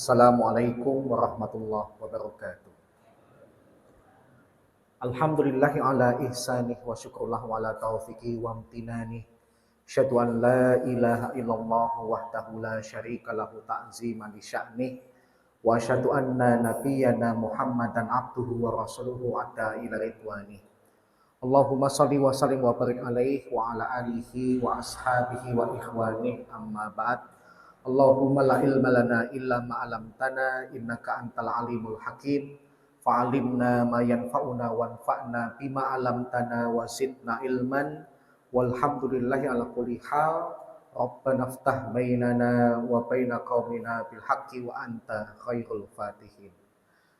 Assalamualaikum warahmatullahi wabarakatuh. Alhamdulillahi ala ihsanih wa syukrullah wa ala taufiqi wa amtinani. Asyhadu an la ilaha illallah wahdahu la syarika lahu ta'ziman li sya'nih. Wa asyhadu anna nabiyyana Muhammadan abduhu wa rasuluhu adda ila ridwani. Allahumma shalli wa sallim wa barik alaihi wa ala alihi wa ashabihi wa ikhwani amma ba'd. Allahumma la ilma lana illa ma 'allamtana innaka antal alimul hakim fa'alimna ma yanfa'una wanfa'na bima 'allamtana wa zidna ilman walhamdulillahi ala kulli hal rabbana iftah bainana wa baina qaumina bil haqqi wa anta khairul fatihin.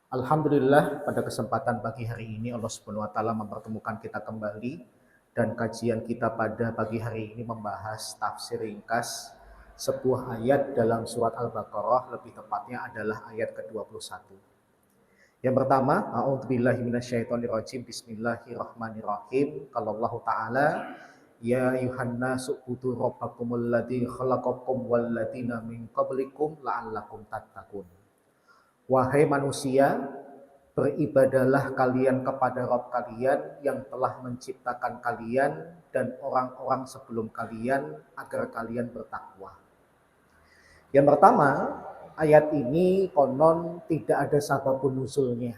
Alhamdulillah, pada kesempatan pagi hari ini Allah Subhanahu wa taala mempertemukan kita kembali dan kajian kita pada pagi hari ini membahas tafsir ringkas sebuah ayat dalam surat Al-Baqarah, lebih tepatnya adalah ayat ke-21. Yang pertama, a'udzubillahi minasyaitonirrajim, bismillahirrahmanirrahim. Kalau Allah Ta'ala, ya ayuhan nasu ubudu rabbakumul ladzi khalaqakum wal ladzina min qablikum la'allakum tattaqun. Wahai manusia, beribadahlah kalian kepada Rabb kalian yang telah menciptakan kalian dan orang-orang sebelum kalian agar kalian bertakwa. Yang pertama, ayat ini konon tidak ada sababun nuzulnya,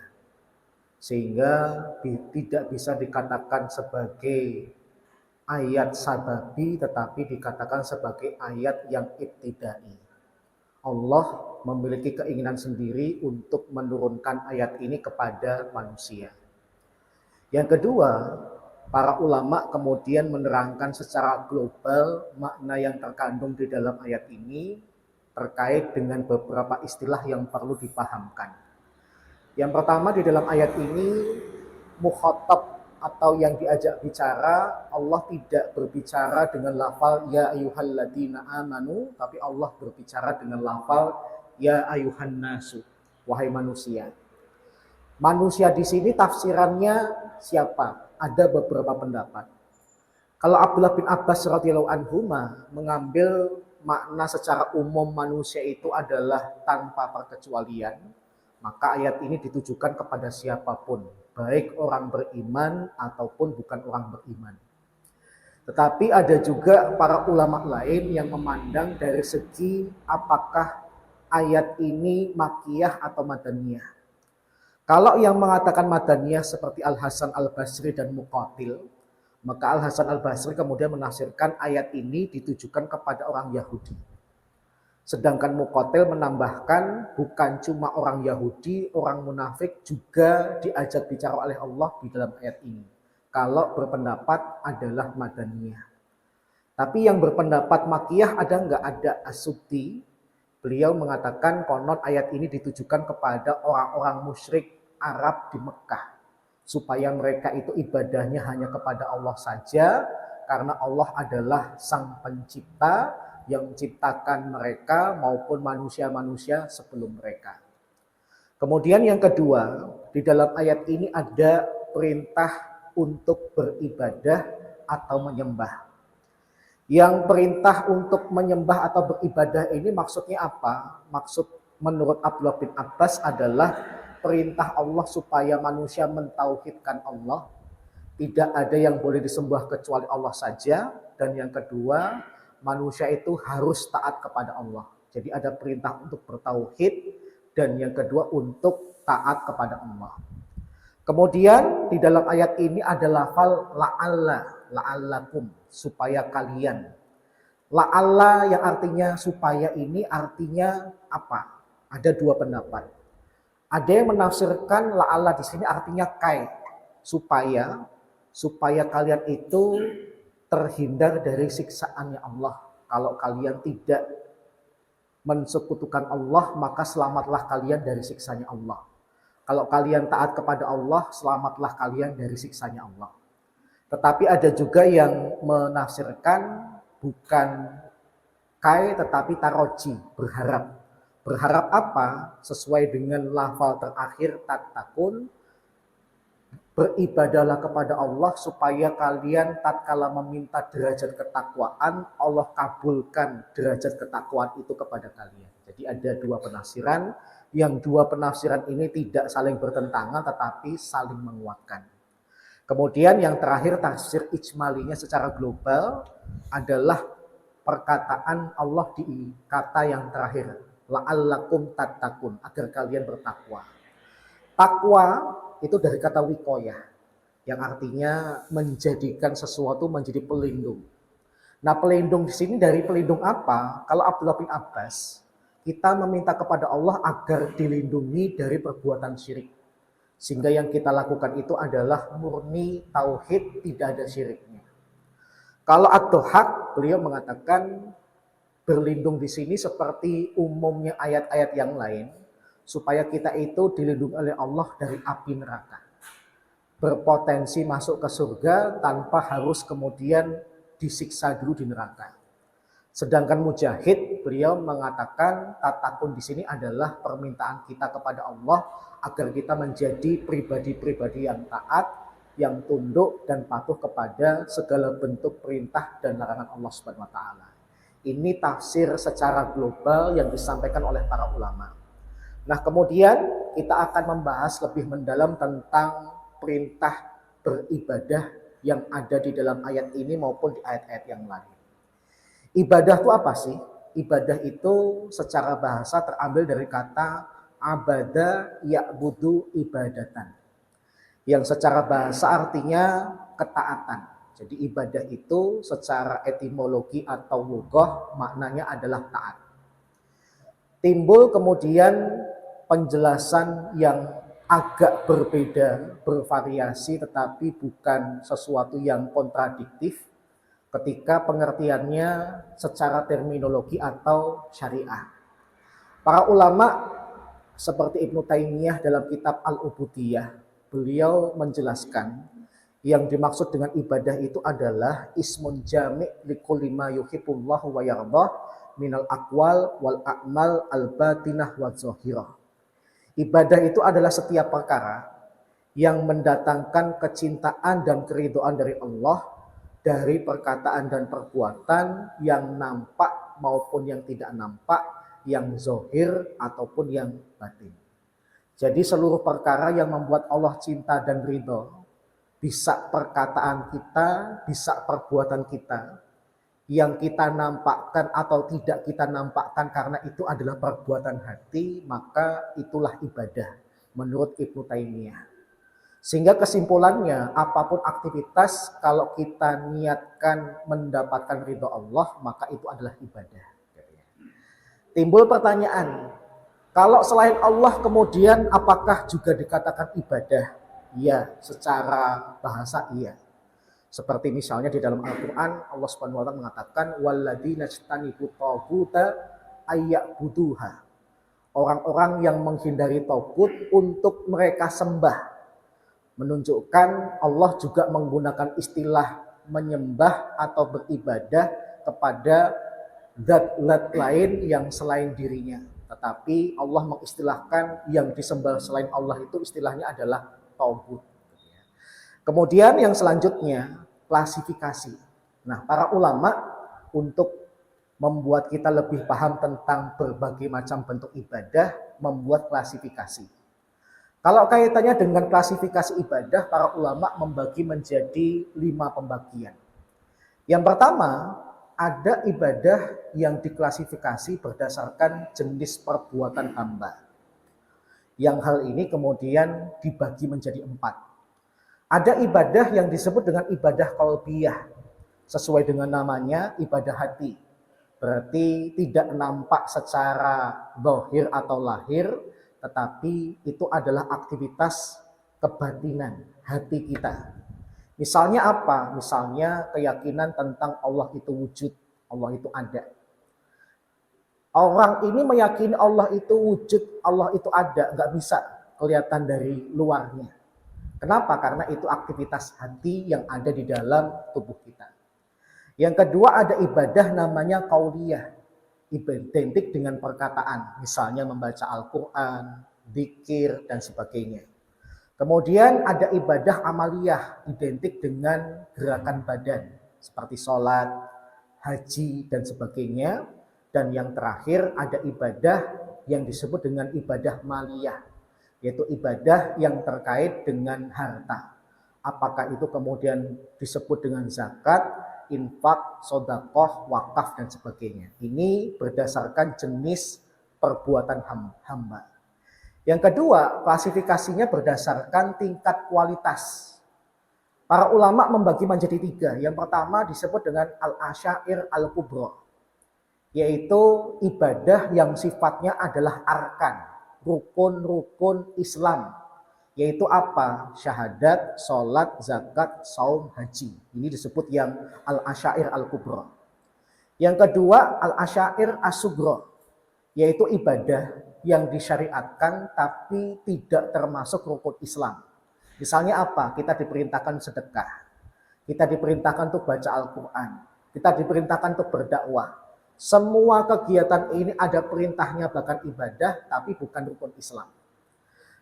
sehingga tidak bisa dikatakan sebagai ayat sababi, tetapi dikatakan sebagai ayat yang ibtidai. Allah memiliki keinginan sendiri untuk menurunkan ayat ini kepada manusia. Yang kedua, para ulama kemudian menerangkan secara global makna yang terkandung di dalam ayat ini terkait dengan beberapa istilah yang perlu dipahamkan. Yang pertama, di dalam ayat ini mukhatab atau yang diajak bicara, Allah tidak berbicara dengan lafal ya ayyuhalladzina amanu, tapi Allah berbicara dengan lafal ya ayyuhan nasu, wahai manusia. Manusia di sini tafsirannya siapa? Ada beberapa pendapat. Kalau Abdullah bin Abbas radhiyallahu anhu mengambil makna secara umum manusia itu adalah tanpa perkecualian, maka ayat ini ditujukan kepada siapapun, baik orang beriman ataupun bukan orang beriman. Tetapi ada juga para ulama lain yang memandang dari segi apakah ayat ini makiyah atau madaniyah. Kalau yang mengatakan madaniyah seperti Al-Hasan Al-Basri dan Muqatil, maka Al-Hasan Al-Basri kemudian menafsirkan ayat ini ditujukan kepada orang Yahudi. Sedangkan Muqatil menambahkan bukan cuma orang Yahudi, orang munafik juga diajak bicara oleh Allah di dalam ayat ini. Kalau berpendapat adalah madaniyah. Tapi yang berpendapat makiyah ada enggak? Ada As-Subti. Beliau mengatakan konon ayat ini ditujukan kepada orang-orang musyrik Arab di Mekah, supaya mereka itu ibadahnya hanya kepada Allah saja, karena Allah adalah sang pencipta yang menciptakan mereka maupun manusia-manusia sebelum mereka. Kemudian yang kedua, di dalam ayat ini ada perintah untuk beribadah atau menyembah. Yang perintah untuk menyembah atau beribadah ini maksudnya apa? Maksud menurut Abdullah bin Abbas adalah perintah Allah supaya manusia mentauhidkan Allah. Tidak ada yang boleh disembah kecuali Allah saja. Dan yang kedua, manusia itu harus taat kepada Allah. Jadi ada perintah untuk bertauhid dan yang kedua untuk taat kepada Allah. Kemudian di dalam ayat ini ada lafal la'allakum, supaya kalian. La'alla yang artinya supaya ini artinya apa? Ada dua pendapat. Ada yang menafsirkan la'alla di sini artinya supaya kalian itu terhindar dari siksaannya Allah. Kalau kalian tidak mensekutukan Allah, maka selamatlah kalian dari siksanya Allah. Kalau kalian taat kepada Allah, selamatlah kalian dari siksanya Allah. Tetapi ada juga yang menafsirkan bukan tetapi taroji, berharap. Berharap apa? Sesuai dengan lafal terakhir tattaqun, beribadahlah kepada Allah supaya kalian tatkala meminta derajat ketakwaan, Allah kabulkan derajat ketakwaan itu kepada kalian. Jadi Jadi ada dua penafsiran, yang dua penafsiran ini tidak saling bertentangan tetapi saling menguatkan. Kemudian yang terakhir tafsir ijmalinya secara global adalah perkataan Allah di kata yang terakhir, la'allakum tattaqun, agar kalian bertakwa. Takwa itu dari kata wikoyah, yang artinya menjadikan sesuatu menjadi pelindung. Nah, pelindung di sini dari pelindung apa? Kalau Abdullah bin Abbas, kita meminta kepada Allah agar dilindungi dari perbuatan syirik. Sehingga yang kita lakukan itu adalah murni tauhid, tidak ada syiriknya. Kalau Ad-Dhahhak, beliau mengatakan berlindung di sini seperti umumnya ayat-ayat yang lain, supaya kita itu dilindungi oleh Allah dari api neraka. Berpotensi masuk ke surga tanpa harus kemudian disiksa dulu di neraka. Sedangkan Mujahid, beliau mengatakan tatakun di sini adalah permintaan kita kepada Allah agar kita menjadi pribadi-pribadi yang taat, yang tunduk dan patuh kepada segala bentuk perintah dan larangan Allah Subhanahu wa taala. Ini tafsir secara global yang disampaikan oleh para ulama. Nah, kemudian kita akan membahas lebih mendalam tentang perintah beribadah yang ada di dalam ayat ini maupun di ayat-ayat yang lain. Ibadah itu apa sih? Ibadah itu secara bahasa terambil dari kata abada ya'budu ibadatan, yang secara bahasa artinya ketaatan. Jadi ibadah itu secara etimologi atau lugah maknanya adalah taat. Timbul kemudian penjelasan yang agak berbeda, bervariasi, tetapi bukan sesuatu yang kontradiktif ketika pengertiannya secara terminologi atau syariah. Para ulama seperti Ibnu Taimiyah dalam kitab Al-Ubudiyah, beliau menjelaskan yang dimaksud dengan ibadah itu adalah ismun jami' likulli ma yuhibbullahu wa yardah minal aqwal wal a'mal al-batinah wa zahirah. Ibadah itu adalah setiap perkara yang mendatangkan kecintaan dan keridhaan dari Allah dari perkataan dan perbuatan yang nampak maupun yang tidak nampak, yang zahir ataupun yang batin. Jadi seluruh perkara yang membuat Allah cinta dan ridho, bisa perkataan kita, bisa perbuatan kita, yang kita nampakkan atau tidak kita nampakkan karena itu adalah perbuatan hati, maka itulah ibadah menurut Ibnu Taimiyah. Sehingga kesimpulannya, apapun aktivitas kalau kita niatkan mendapatkan ridho Allah, maka itu adalah ibadah. Timbul pertanyaan, kalau selain Allah kemudian apakah juga dikatakan ibadah? Ya, secara bahasa iya. Seperti misalnya di dalam Al-Quran, Allah Subhanahu wa taala mengatakan walladzina jtanibu taghuta ayya'buduha. Orang-orang yang menghindari tagut untuk mereka sembah. Menunjukkan Allah juga menggunakan istilah menyembah atau beribadah kepada zat-zat lain yang selain dirinya. Tetapi Allah mengistilahkan yang disembah selain Allah itu istilahnya adalah tagut. Kemudian yang selanjutnya klasifikasi. Nah, para ulama untuk membuat kita lebih paham tentang berbagai macam bentuk ibadah, membuat klasifikasi. Kalau kaitannya dengan klasifikasi ibadah, para ulama membagi menjadi 5 pembagian. Yang pertama, ada ibadah yang diklasifikasi berdasarkan jenis perbuatan hamba. Yang hal ini kemudian dibagi menjadi 4. Ada ibadah yang disebut dengan ibadah qalbiyah. Sesuai dengan namanya, ibadah hati. Berarti tidak nampak secara zahir atau lahir, tetapi itu adalah aktivitas kebatinan hati kita. Misalnya apa? Misalnya keyakinan tentang Allah itu wujud, Allah itu ada. Orang ini meyakini Allah itu wujud, Allah itu ada, nggak bisa kelihatan dari luarnya. Kenapa? Karena itu aktivitas hati yang ada di dalam tubuh kita. Yang kedua ada ibadah namanya qauliyah. Identik dengan perkataan. Misalnya membaca Al-Quran, dzikir, dan sebagainya. Kemudian ada ibadah amaliyah. Identik dengan gerakan badan. Seperti sholat, haji, dan sebagainya. Dan yang terakhir ada ibadah yang disebut dengan ibadah maliyah, yaitu ibadah yang terkait dengan harta. Apakah itu kemudian disebut dengan zakat, infak, sodakoh, wakaf, dan sebagainya. Ini berdasarkan jenis perbuatan hamba. Yang kedua, klasifikasinya berdasarkan tingkat kualitas. Para ulama membagi menjadi 3. Yang pertama disebut dengan al-asyair al-kubra, yaitu ibadah yang sifatnya adalah arkan, rukun-rukun Islam. Yaitu apa? Syahadat, sholat, zakat, saum, haji. Ini disebut yang al-asyair al-kubra. Yang kedua, al-asyair as-sugra, yaitu ibadah yang disyariatkan tapi tidak termasuk rukun Islam. Misalnya apa? Kita diperintahkan sedekah, kita diperintahkan untuk baca Al-Quran, kita diperintahkan untuk berdakwah. Semua kegiatan ini ada perintahnya bahkan ibadah, tapi bukan rukun Islam.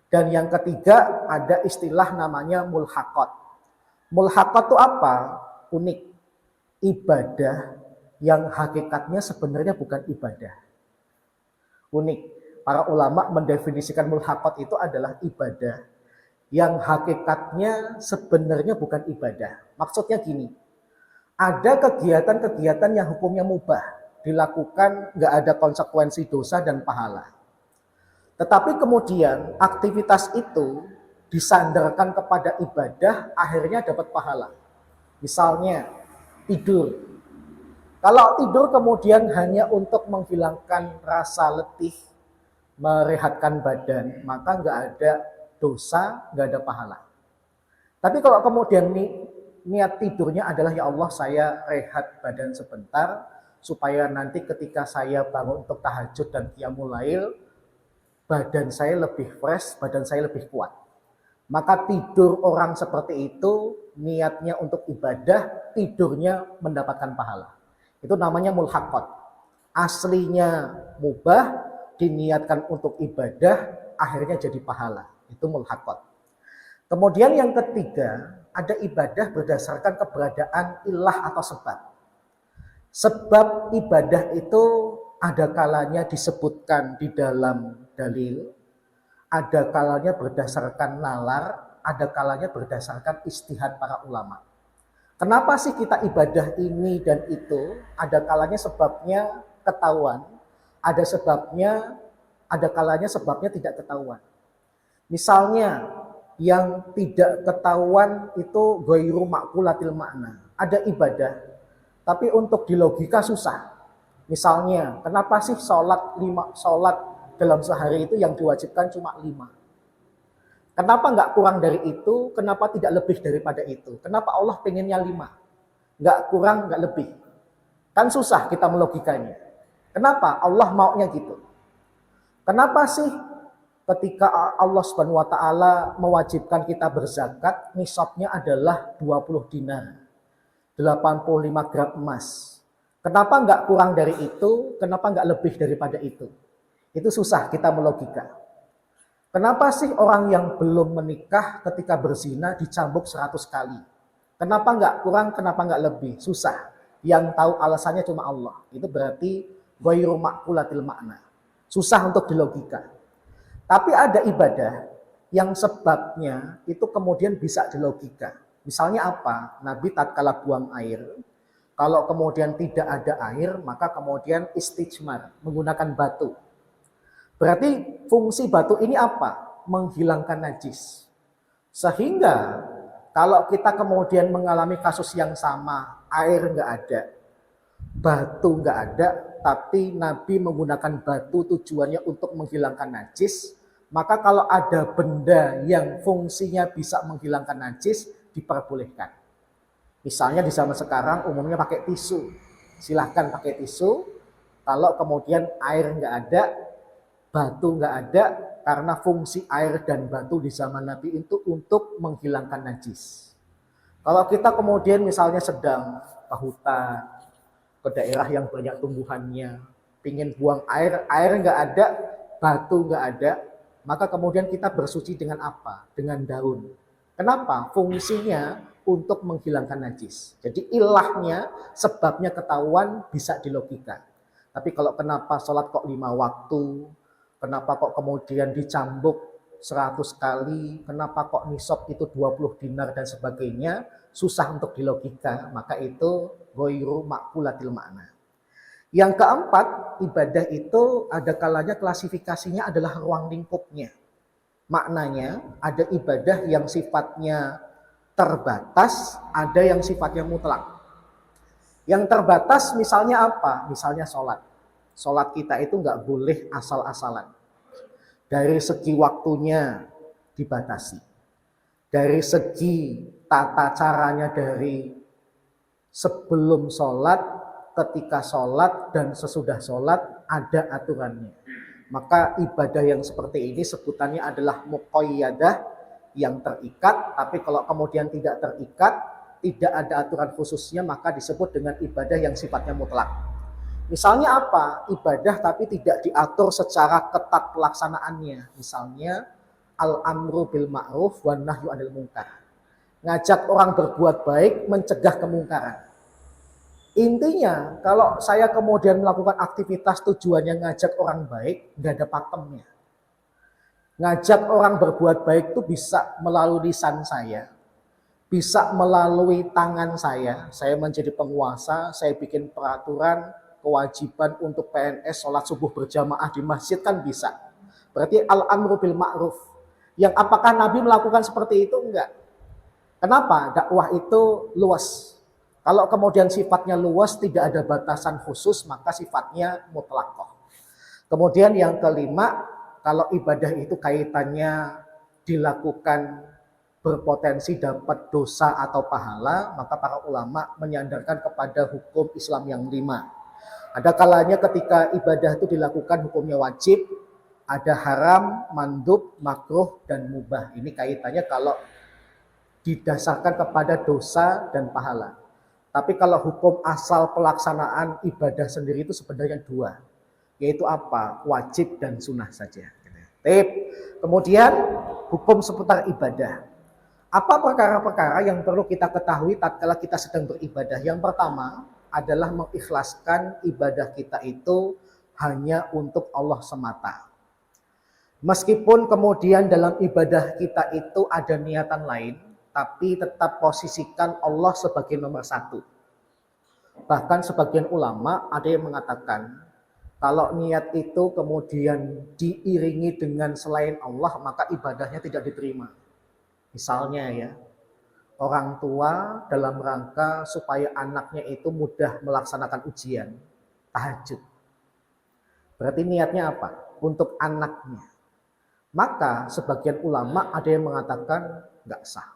Dan yang ketiga ada istilah namanya mulhaqat. Mulhaqat itu apa? Unik. Ibadah yang hakikatnya sebenarnya bukan ibadah. Unik. Para ulama mendefinisikan mulhaqat itu adalah ibadah yang hakikatnya sebenarnya bukan ibadah. Maksudnya gini, ada kegiatan-kegiatan yang hukumnya mubah, dilakukan nggak ada konsekuensi dosa dan pahala. Tetapi kemudian aktivitas itu disandarkan kepada ibadah, akhirnya dapat pahala. Misalnya tidur. Kalau tidur kemudian hanya untuk menghilangkan rasa letih, merehatkan badan, maka nggak ada dosa, nggak ada pahala. Tapi kalau kemudian niat tidurnya adalah, ya Allah saya rehat badan sebentar, supaya nanti ketika saya bangun untuk tahajud dan qiyamul lail, badan saya lebih fresh, badan saya lebih kuat. Maka tidur orang seperti itu niatnya untuk ibadah, tidurnya mendapatkan pahala. Itu namanya mulhaqat. Aslinya mubah, diniatkan untuk ibadah, akhirnya jadi pahala. Itu mulhaqat. Kemudian yang ketiga, ada ibadah berdasarkan keberadaan ilah atau sebab. Sebab ibadah itu ada kalanya disebutkan di dalam dalil, ada kalanya berdasarkan nalar, ada kalanya berdasarkan ijtihad para ulama. Kenapa sih kita ibadah ini dan itu? Ada kalanya sebabnya ketahuan, ada sebabnya, ada kalanya sebabnya tidak ketahuan. Misalnya yang tidak ketahuan itu ghairu ma'qulatil makna. Ada ibadah, tapi untuk di logika susah. Misalnya, kenapa sih sholat dalam sehari itu yang diwajibkan cuma 5? Kenapa nggak kurang dari itu? Kenapa tidak lebih daripada itu? Kenapa Allah pengennya 5? Nggak kurang, nggak lebih. Kan susah kita melogikanya. Kenapa Allah maunya gitu? Kenapa sih ketika Allah Subhanahu wa taala mewajibkan kita berzakat, nisabnya adalah 20 dinar, 85 gram emas. Kenapa nggak kurang dari itu? Kenapa nggak lebih daripada itu? Itu susah kita melogika. Kenapa sih orang yang belum menikah ketika berzina dicambuk 100 kali? Kenapa nggak kurang, kenapa nggak lebih? Susah. Yang tahu alasannya cuma Allah. Itu berarti ghairu ma'qulatil makna. Susah untuk dilogika. Tapi ada ibadah yang sebabnya itu kemudian bisa dilogika. Misalnya apa? Nabi tatkala buang air, kalau kemudian tidak ada air, maka kemudian istijmar, menggunakan batu. Berarti fungsi batu ini apa? Menghilangkan najis. Sehingga kalau kita kemudian mengalami kasus yang sama, air nggak ada, batu nggak ada, tapi Nabi menggunakan batu tujuannya untuk menghilangkan najis, maka kalau ada benda yang fungsinya bisa menghilangkan najis, diperbolehkan. Misalnya di zaman sekarang umumnya pakai tisu. Silahkan pakai tisu. Kalau kemudian air nggak ada, batu nggak ada, karena fungsi air dan batu di zaman Nabi itu untuk menghilangkan najis. Kalau kita kemudian misalnya sedang ke hutan, ke daerah yang banyak tumbuhannya, pingin buang air, air nggak ada, batu nggak ada, maka kemudian kita bersuci dengan apa? Dengan daun. Kenapa? Fungsinya untuk menghilangkan najis. Jadi ilahnya, sebabnya ketahuan, bisa dilogika. Tapi kalau kenapa sholat kok 5 waktu, kenapa kok kemudian dicambuk 100 kali, kenapa kok nisab itu 20 dinar dan sebagainya, susah untuk dilogika, maka itu ghairu ma'qulatil makna. Yang keempat, ibadah itu ada kalanya klasifikasinya adalah ruang lingkupnya. Maknanya ada ibadah yang sifatnya terbatas, ada yang sifatnya mutlak. Yang terbatas misalnya apa? Misalnya sholat. Sholat kita itu nggak boleh asal-asalan. Dari segi waktunya dibatasi. Dari segi tata caranya dari sebelum sholat, ketika sholat, dan sesudah sholat ada aturannya. Maka ibadah yang seperti ini sebutannya adalah muqayyadah, yang terikat. Tapi kalau kemudian tidak terikat, tidak ada aturan khususnya, maka disebut dengan ibadah yang sifatnya mutlak. Misalnya apa? Ibadah tapi tidak diatur secara ketat pelaksanaannya. Misalnya al-amru bil ma'ruf wan nahyu 'anil munkar. Ngajak orang berbuat baik, mencegah kemungkaran. Intinya, kalau saya kemudian melakukan aktivitas tujuannya ngajak orang baik, nggak ada pakemnya. Ngajak orang berbuat baik itu bisa melalui lisan saya, bisa melalui tangan saya menjadi penguasa, saya bikin peraturan, kewajiban untuk PNS sholat subuh berjamaah di masjid kan bisa. Berarti al-amru bil ma'ruf. Yang apakah Nabi melakukan seperti itu? Enggak. Kenapa? Dakwah itu luas. Kalau kemudian sifatnya luas, tidak ada batasan khusus, maka sifatnya mutlaqah. Kemudian yang kelima, kalau ibadah itu kaitannya dilakukan berpotensi dapat dosa atau pahala, maka para ulama menyandarkan kepada hukum Islam yang 5. Ada kalanya ketika ibadah itu dilakukan hukumnya wajib, ada haram, mandub, makruh, dan mubah. Ini kaitannya kalau didasarkan kepada dosa dan pahala. Tapi kalau hukum asal pelaksanaan ibadah sendiri itu sebenarnya 2. Yaitu apa? Wajib dan sunnah saja. Kemudian hukum seputar ibadah. Apa perkara-perkara yang perlu kita ketahui tatkala kita sedang beribadah? Yang pertama adalah mengikhlaskan ibadah kita itu hanya untuk Allah semata. Meskipun kemudian dalam ibadah kita itu ada niatan lain, tapi tetap posisikan Allah sebagai nomor 1. Bahkan sebagian ulama ada yang mengatakan, kalau niat itu kemudian diiringi dengan selain Allah, maka ibadahnya tidak diterima. Misalnya ya, orang tua dalam rangka supaya anaknya itu mudah melaksanakan ujian, tahajud. Berarti niatnya apa? Untuk anaknya. Maka sebagian ulama ada yang mengatakan nggak sah.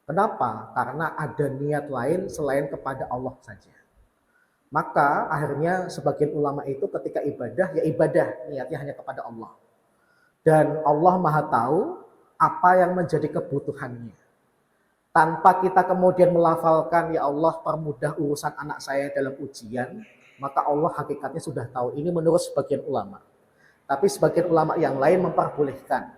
Kenapa? Karena ada niat lain selain kepada Allah saja. Maka akhirnya sebagian ulama itu ketika ibadah, ya ibadah, niatnya hanya kepada Allah. Dan Allah Maha tahu apa yang menjadi kebutuhannya. Tanpa kita kemudian melafalkan, ya Allah permudah urusan anak saya dalam ujian, maka Allah hakikatnya sudah tahu. Ini menurut sebagian ulama. Tapi sebagian ulama yang lain memperbolehkan.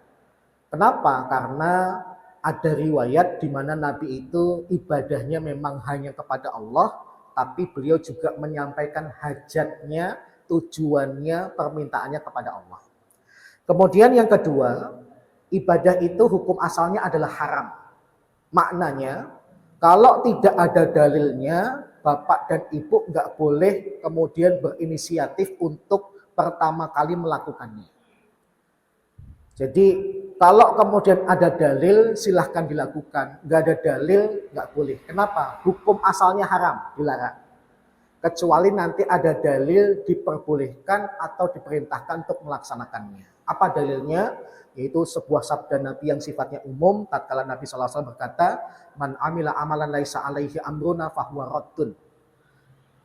Kenapa? Karena ada riwayat di mana Nabi itu ibadahnya memang hanya kepada Allah, tapi beliau juga menyampaikan hajatnya, tujuannya, permintaannya kepada Allah. Kemudian yang kedua, ibadah itu hukum asalnya adalah haram. Maknanya, kalau tidak ada dalilnya, bapak dan ibu nggak boleh kemudian berinisiatif untuk pertama kali melakukannya. Jadi kalau kemudian ada dalil silahkan dilakukan, nggak ada dalil nggak boleh. Kenapa? Hukum asalnya haram, dilarang. Kecuali nanti ada dalil diperbolehkan atau diperintahkan untuk melaksanakannya. Apa dalilnya? Yaitu sebuah sabda Nabi yang sifatnya umum. Tatkala Nabi SAW berkata, "Man amila amalan laisa alaihi amruna fahuwa raddun."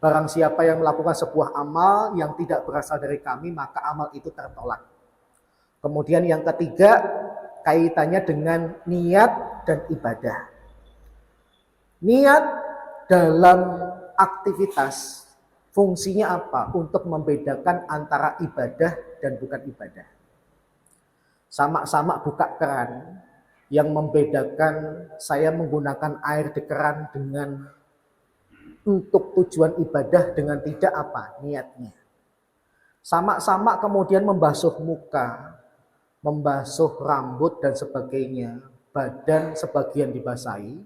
Barang siapa yang melakukan sebuah amal yang tidak berasal dari kami, maka amal itu tertolak. Kemudian yang ketiga, kaitannya dengan niat dan ibadah. Niat dalam aktivitas fungsinya apa? Untuk membedakan antara ibadah dan bukan ibadah. Sama-sama buka keran, yang membedakan saya menggunakan air di keran dengan untuk tujuan ibadah dengan tidak apa? Niatnya. Sama-sama kemudian membasuh muka, membasuh rambut dan sebagainya, badan sebagian dibasahi.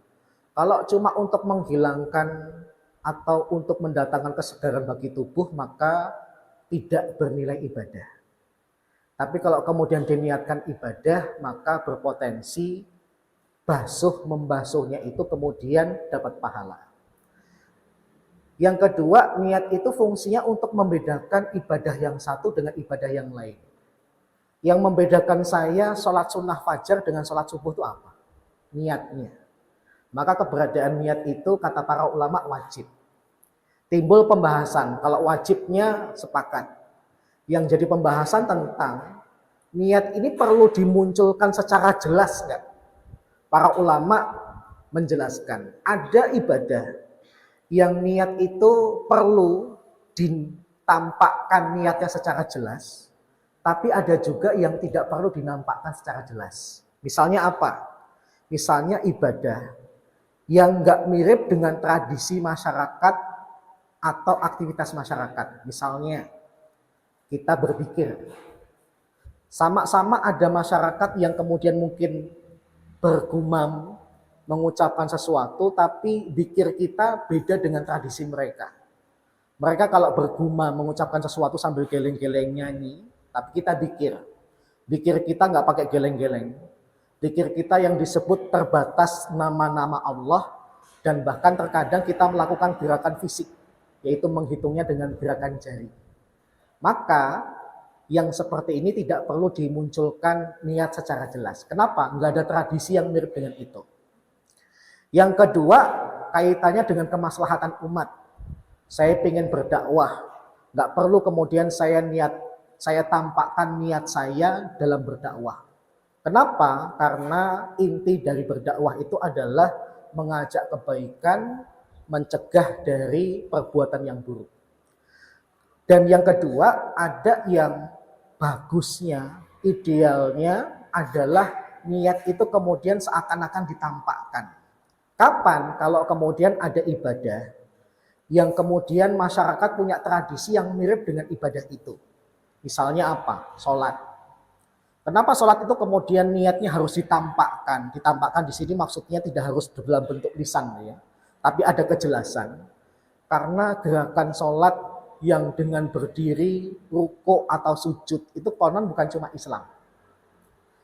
Kalau cuma untuk menghilangkan atau untuk mendatangkan kesegaran bagi tubuh, maka tidak bernilai ibadah. Tapi kalau kemudian diniatkan ibadah, maka berpotensi membasuhnya itu kemudian dapat pahala. Yang kedua, niat itu fungsinya untuk membedakan ibadah yang satu dengan ibadah yang lain. Yang membedakan saya sholat sunnah fajar dengan sholat subuh itu apa? Niatnya. Maka keberadaan niat itu kata para ulama wajib. Timbul pembahasan, kalau wajibnya sepakat. Yang jadi pembahasan tentang niat ini perlu dimunculkan secara jelas enggak? Para ulama menjelaskan, ada ibadah yang niat itu perlu ditampakkan niatnya secara jelas, tapi ada juga yang tidak perlu dinampakkan secara jelas. Misalnya apa? Misalnya ibadah yang nggak mirip dengan tradisi masyarakat atau aktivitas masyarakat. Misalnya kita berpikir, sama-sama ada masyarakat yang kemudian mungkin bergumam mengucapkan sesuatu, tapi zikir kita beda dengan tradisi mereka. Mereka kalau bergumam mengucapkan sesuatu sambil geleng-geleng nyanyi, tapi kita zikir. Zikir kita nggak pakai geleng-geleng. Zikir kita yang disebut terbatas nama-nama Allah, dan bahkan terkadang kita melakukan gerakan fisik, yaitu menghitungnya dengan gerakan jari. Maka yang seperti ini tidak perlu dimunculkan niat secara jelas. Kenapa? Nggak ada tradisi yang mirip dengan itu. Yang kedua, kaitannya dengan kemaslahatan umat. Saya ingin berdakwah, nggak perlu kemudian saya tampakkan niat saya dalam berdakwah. Kenapa? Karena inti dari berdakwah itu adalah mengajak kebaikan, mencegah dari perbuatan yang buruk. Dan yang kedua, ada yang bagusnya, idealnya adalah niat itu kemudian seakan-akan ditampakkan. Kapan? Kalau kemudian ada ibadah yang kemudian masyarakat punya tradisi yang mirip dengan ibadah itu. Misalnya apa? Sholat. Kenapa sholat itu kemudian niatnya harus ditampakkan? Ditampakkan di sini maksudnya tidak harus dalam bentuk lisan ya, tapi ada kejelasan. Karena gerakan sholat yang dengan berdiri, rukuk atau sujud itu konon bukan cuma Islam.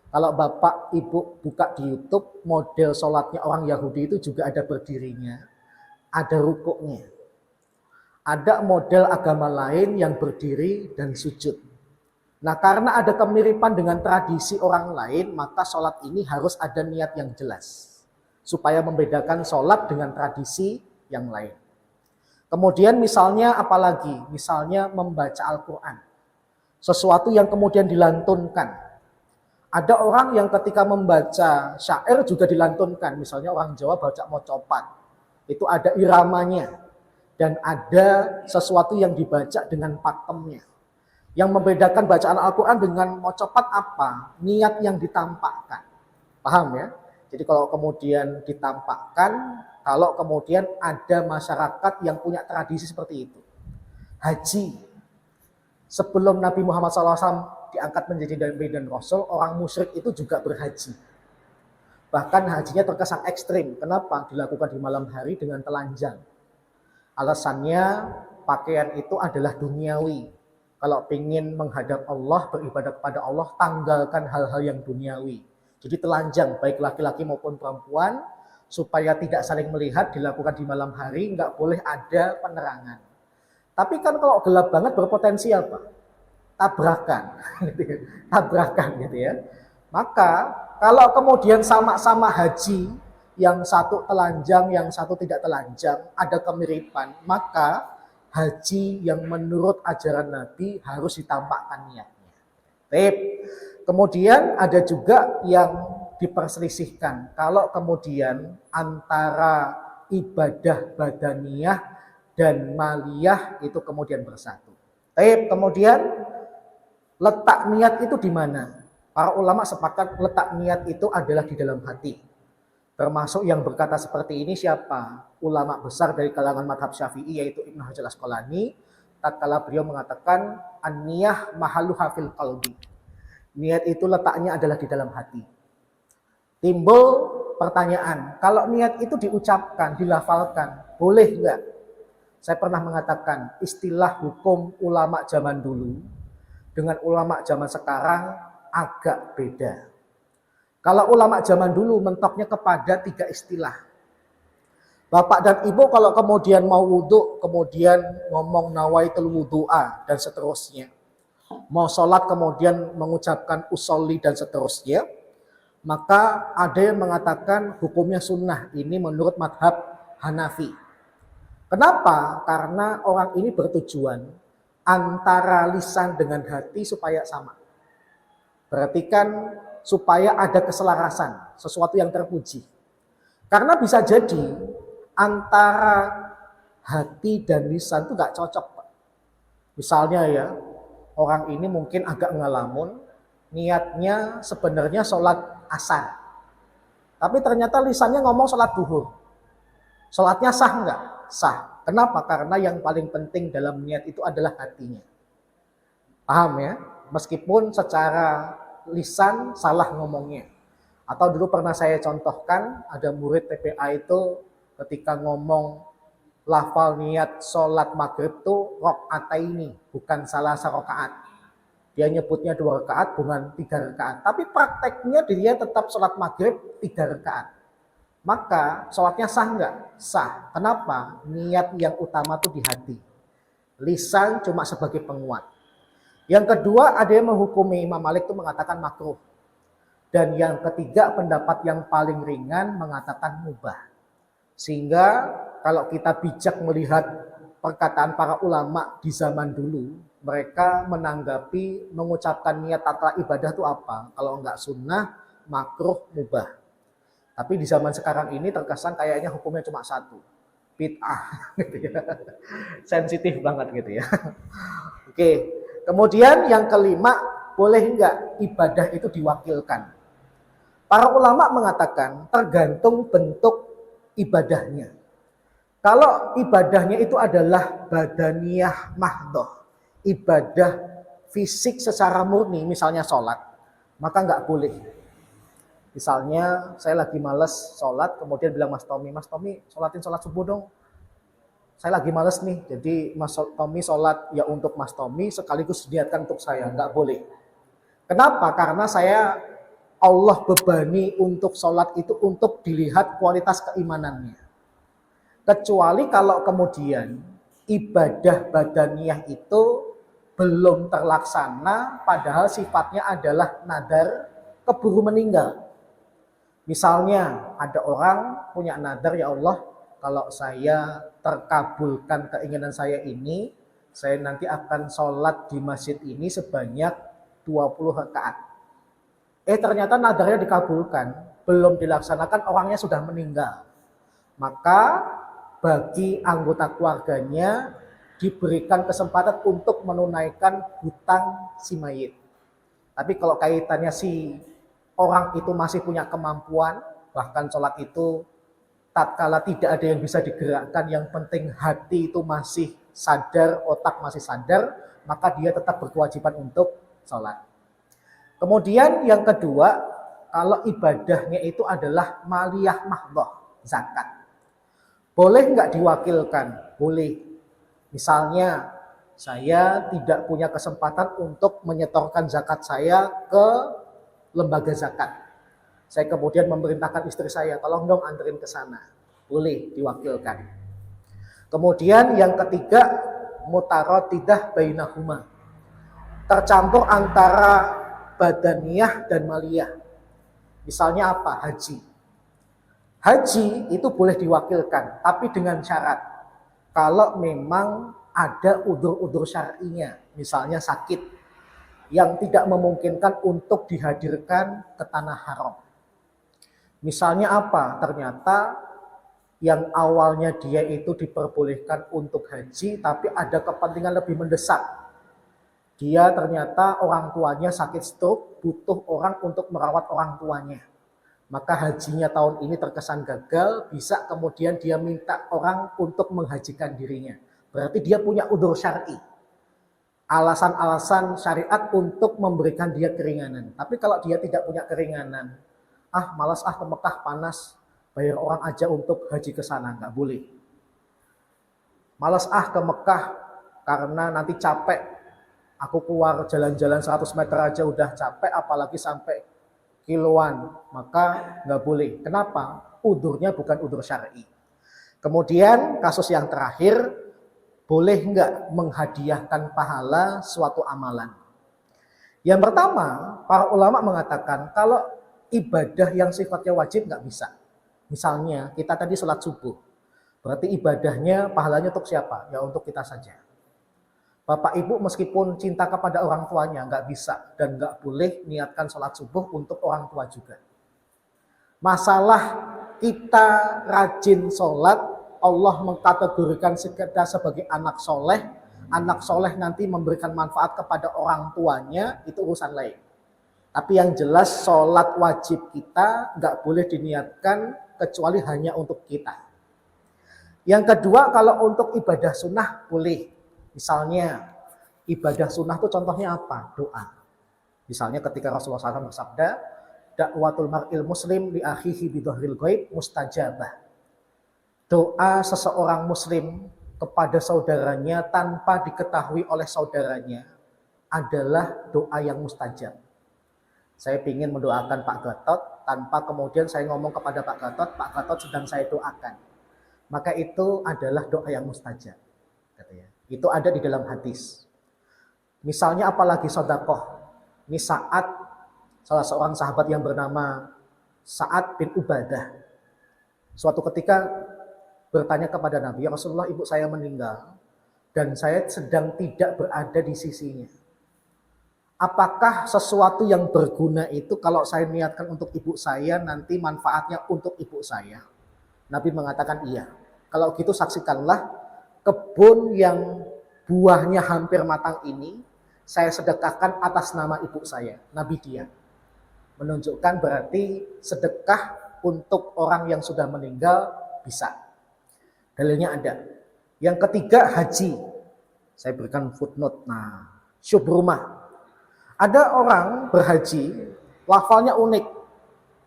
Kalau Bapak Ibu buka di YouTube, model sholatnya orang Yahudi itu juga ada berdirinya, ada rukuknya. Ada model agama lain yang berdiri dan sujud. Nah, karena ada kemiripan dengan tradisi orang lain, maka sholat ini harus ada niat yang jelas. Supaya membedakan sholat dengan tradisi yang lain. Kemudian misalnya apalagi? Misalnya membaca Al-Quran. Sesuatu yang kemudian dilantunkan. Ada orang yang ketika membaca syair juga dilantunkan. Misalnya orang Jawa baca mocopat. Itu ada iramanya. Dan ada sesuatu yang dibaca dengan pakemnya. Yang membedakan bacaan Al-Quran dengan mocopat apa? Niat yang ditampakkan. Paham ya? Jadi kalau kemudian ditampakkan, kalau kemudian ada masyarakat yang punya tradisi seperti itu. Haji. Sebelum Nabi Muhammad SAW diangkat menjadi Nabi dan Rasul, orang musyrik itu juga berhaji. Bahkan hajinya terkesan ekstrim. Kenapa? Dilakukan di malam hari dengan telanjang. Alasannya pakaian itu adalah duniawi. Kalau ingin menghadap Allah, beribadah kepada Allah, tanggalkan hal-hal yang duniawi. Jadi telanjang, baik laki-laki maupun perempuan, supaya tidak saling melihat, dilakukan di malam hari, nggak boleh ada penerangan. Tapi kan kalau gelap banget berpotensi apa? Tabrakan, tabrakan gitu ya. Maka kalau kemudian sama-sama haji, yang satu telanjang, yang satu tidak telanjang, ada kemiripan, maka haji yang menurut ajaran Nabi harus ditampakkan niatnya. Baik. Kemudian ada juga yang diperselisihkan. Kalau kemudian antara ibadah badaniyah dan maliyah itu kemudian bersatu. Baik. Kemudian letak niat itu di mana? Para ulama sepakat letak niat itu adalah di dalam hati. Termasuk yang berkata seperti ini siapa? Ulama besar dari kalangan madhab Syafi'i yaitu Ibnu Hajar Asqalani. tatkala beliau mengatakan an-niyah mahalluha fil qalbi. Niat itu letaknya adalah di dalam hati. Timbul pertanyaan, kalau niat itu diucapkan, dilafalkan, boleh enggak? Saya pernah mengatakan istilah hukum ulama zaman dulu dengan ulama zaman sekarang agak beda. Kalau ulama zaman dulu mentoknya kepada 3 istilah. Bapak dan ibu kalau kemudian mau wudhu, kemudian ngomong nawaitul wudu'a dan seterusnya. Mau sholat kemudian mengucapkan usolli dan seterusnya. Maka ada yang mengatakan hukumnya sunnah. Ini menurut madhab Hanafi. Kenapa? Karena orang ini bertujuan antara lisan dengan hati supaya sama. Berarti kan supaya ada keselarasan, sesuatu yang terpuji. Karena bisa jadi antara hati dan lisan itu gak cocok, Pak. Misalnya ya, orang ini mungkin agak ngelamun, niatnya sebenarnya sholat asar. Tapi ternyata lisannya ngomong sholat duhur. Sholatnya sah enggak? Sah. Kenapa? Karena yang paling penting dalam niat itu adalah hatinya. Paham ya? Meskipun secara lisan salah ngomongnya. Atau dulu pernah saya contohkan, ada murid TPA itu ketika ngomong lafal niat sholat maghrib itu rok'ataini, bukan salah rakaat. Dia nyebutnya 2 rakaat, bukan 3 rakaat. Tapi prakteknya dia tetap sholat maghrib 3 rakaat. Maka sholatnya sah enggak? Sah. Kenapa? Niat yang utama itu di hati. Lisan cuma sebagai penguat. Yang kedua ada yang menghukumi, Imam Malik itu mengatakan makruh. Dan yang ketiga pendapat yang paling ringan mengatakan mubah. Sehingga kalau kita bijak melihat perkataan para ulama di zaman dulu, mereka menanggapi mengucapkan niat tatkala ibadah itu apa? Kalau enggak sunnah, makruh, mubah. Tapi di zaman sekarang ini terkesan kayaknya hukumnya cuma 1, bid'ah gitu ya. Sensitif banget gitu ya. Oke, kemudian yang kelima, boleh enggak ibadah itu diwakilkan? Para ulama mengatakan tergantung bentuk ibadahnya. Kalau ibadahnya itu adalah badaniyah mahdoh, ibadah fisik secara murni, misalnya sholat, maka nggak boleh. Misalnya saya lagi males sholat, kemudian bilang Mas Tommy, sholatin sholat subuh dong. Saya lagi males nih, jadi Mas Tommy sholat ya untuk Mas Tommy, sekaligus niatkan untuk saya, nggak boleh. Kenapa? Karena Allah bebani untuk sholat itu untuk dilihat kualitas keimanannya. Kecuali kalau kemudian ibadah badaniyah itu belum terlaksana, padahal sifatnya adalah nadar keburu meninggal. Misalnya ada orang punya nadar, ya Allah, kalau saya terkabulkan keinginan saya ini, saya nanti akan sholat di masjid ini sebanyak 20 rakaat. Ternyata nadarnya dikabulkan, belum dilaksanakan, orangnya sudah meninggal. Maka bagi anggota keluarganya diberikan kesempatan untuk menunaikan hutang si mayit. Tapi kalau kaitannya si orang itu masih punya kemampuan, bahkan sholat itu tatkala tidak ada yang bisa digerakkan, yang penting hati itu masih sadar, otak masih sadar, maka dia tetap berkewajiban untuk sholat. Kemudian yang kedua, kalau ibadahnya itu adalah maliyah mahdhah, zakat. Boleh nggak diwakilkan? Boleh. Misalnya, saya tidak punya kesempatan untuk menyetorkan zakat saya ke lembaga zakat. Saya kemudian memerintahkan istri saya, tolong dong anterin ke sana. Boleh diwakilkan. Kemudian yang ketiga, mutarotidah bainahuma. Tercampur antara badaniyah dan maliyah. Misalnya apa? Haji. Haji itu boleh diwakilkan, tapi dengan syarat. Kalau memang ada udzur-udzur syar'inya, misalnya sakit, yang tidak memungkinkan untuk dihadirkan ke tanah haram. Misalnya apa? Ternyata yang awalnya dia itu diperbolehkan untuk haji, tapi ada kepentingan lebih mendesak. Dia ternyata orang tuanya sakit stroke, butuh orang untuk merawat orang tuanya. Maka hajinya tahun ini terkesan gagal, bisa kemudian dia minta orang untuk menghajikan dirinya. Berarti dia punya udzur syar'i. alasan-alasan syariat untuk memberikan dia keringanan. Tapi kalau dia tidak punya keringanan, malas ke Mekah panas, bayar orang aja untuk haji ke sana, nggak boleh. Malas ke Mekah karena nanti capek, aku keluar jalan-jalan 100 meter aja udah capek, apalagi sampai kiloan, maka nggak boleh. Kenapa? Udurnya bukan udur syar'i. Kemudian kasus yang terakhir, boleh nggak menghadiahkan pahala suatu amalan? Yang pertama, para ulama mengatakan kalau ibadah yang sifatnya wajib nggak bisa. Misalnya kita tadi sholat subuh, berarti ibadahnya pahalanya untuk siapa? Ya untuk kita saja. Bapak ibu meskipun cinta kepada orang tuanya nggak bisa dan nggak boleh niatkan sholat subuh untuk orang tua juga. Masalah kita rajin sholat, Allah mengkategorikan kita sebagai anak soleh nanti memberikan manfaat kepada orang tuanya, itu urusan lain. Tapi yang jelas sholat wajib kita nggak boleh diniatkan kecuali hanya untuk kita. Yang kedua, kalau untuk ibadah sunnah boleh. Misalnya ibadah sunnah itu contohnya apa? Doa. Misalnya ketika Rasulullah SAW bersabda, dakwatul mar'il muslim li akhihi bidhahril ghaib mustajabah. Doa seseorang muslim kepada saudaranya tanpa diketahui oleh saudaranya adalah doa yang mustajab. Saya ingin mendoakan Pak Gatot tanpa kemudian saya ngomong kepada Pak Gatot sedang saya doakan. Maka itu adalah doa yang mustajab. Itu ada di dalam hadis. Misalnya apalagi sedekah. Ini saat salah seorang sahabat yang bernama Sa'ad bin Ubadah. Suatu ketika bertanya kepada Nabi, ya Rasulullah, ibu saya meninggal dan saya sedang tidak berada di sisinya. Apakah sesuatu yang berguna itu kalau saya niatkan untuk ibu saya nanti manfaatnya untuk ibu saya? Nabi mengatakan iya. Kalau gitu saksikanlah kebun yang buahnya hampir matang ini saya sedekahkan atas nama ibu saya. Nabi diam. Menunjukkan berarti sedekah untuk orang yang sudah meninggal bisa. Dalilnya ada. Yang ketiga haji. Saya berikan footnote. Syubrumah. Ada orang berhaji, lafalnya unik.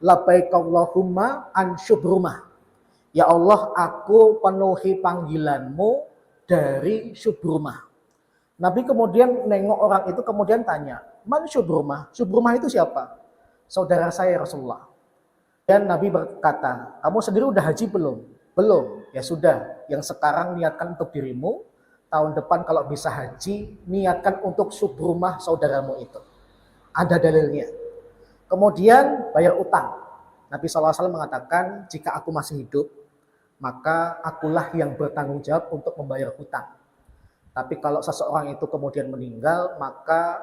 Labbaik Allahumma an syubrumah. Ya Allah, aku penuhi panggilanmu dari Syubrumah. Nabi kemudian nengok orang itu kemudian tanya, man Syubrumah? Syubrumah itu siapa? Saudara saya Rasulullah. Dan Nabi berkata, kamu sendiri udah haji belum? Belum. Ya sudah, yang sekarang niatkan untuk dirimu, tahun depan kalau bisa haji, niatkan untuk Syubrumah saudaramu itu. Ada dalilnya. Kemudian bayar utang. Nabi SAW mengatakan, jika aku masih hidup, maka akulah yang bertanggung jawab untuk membayar hutang. Tapi kalau seseorang itu kemudian meninggal, maka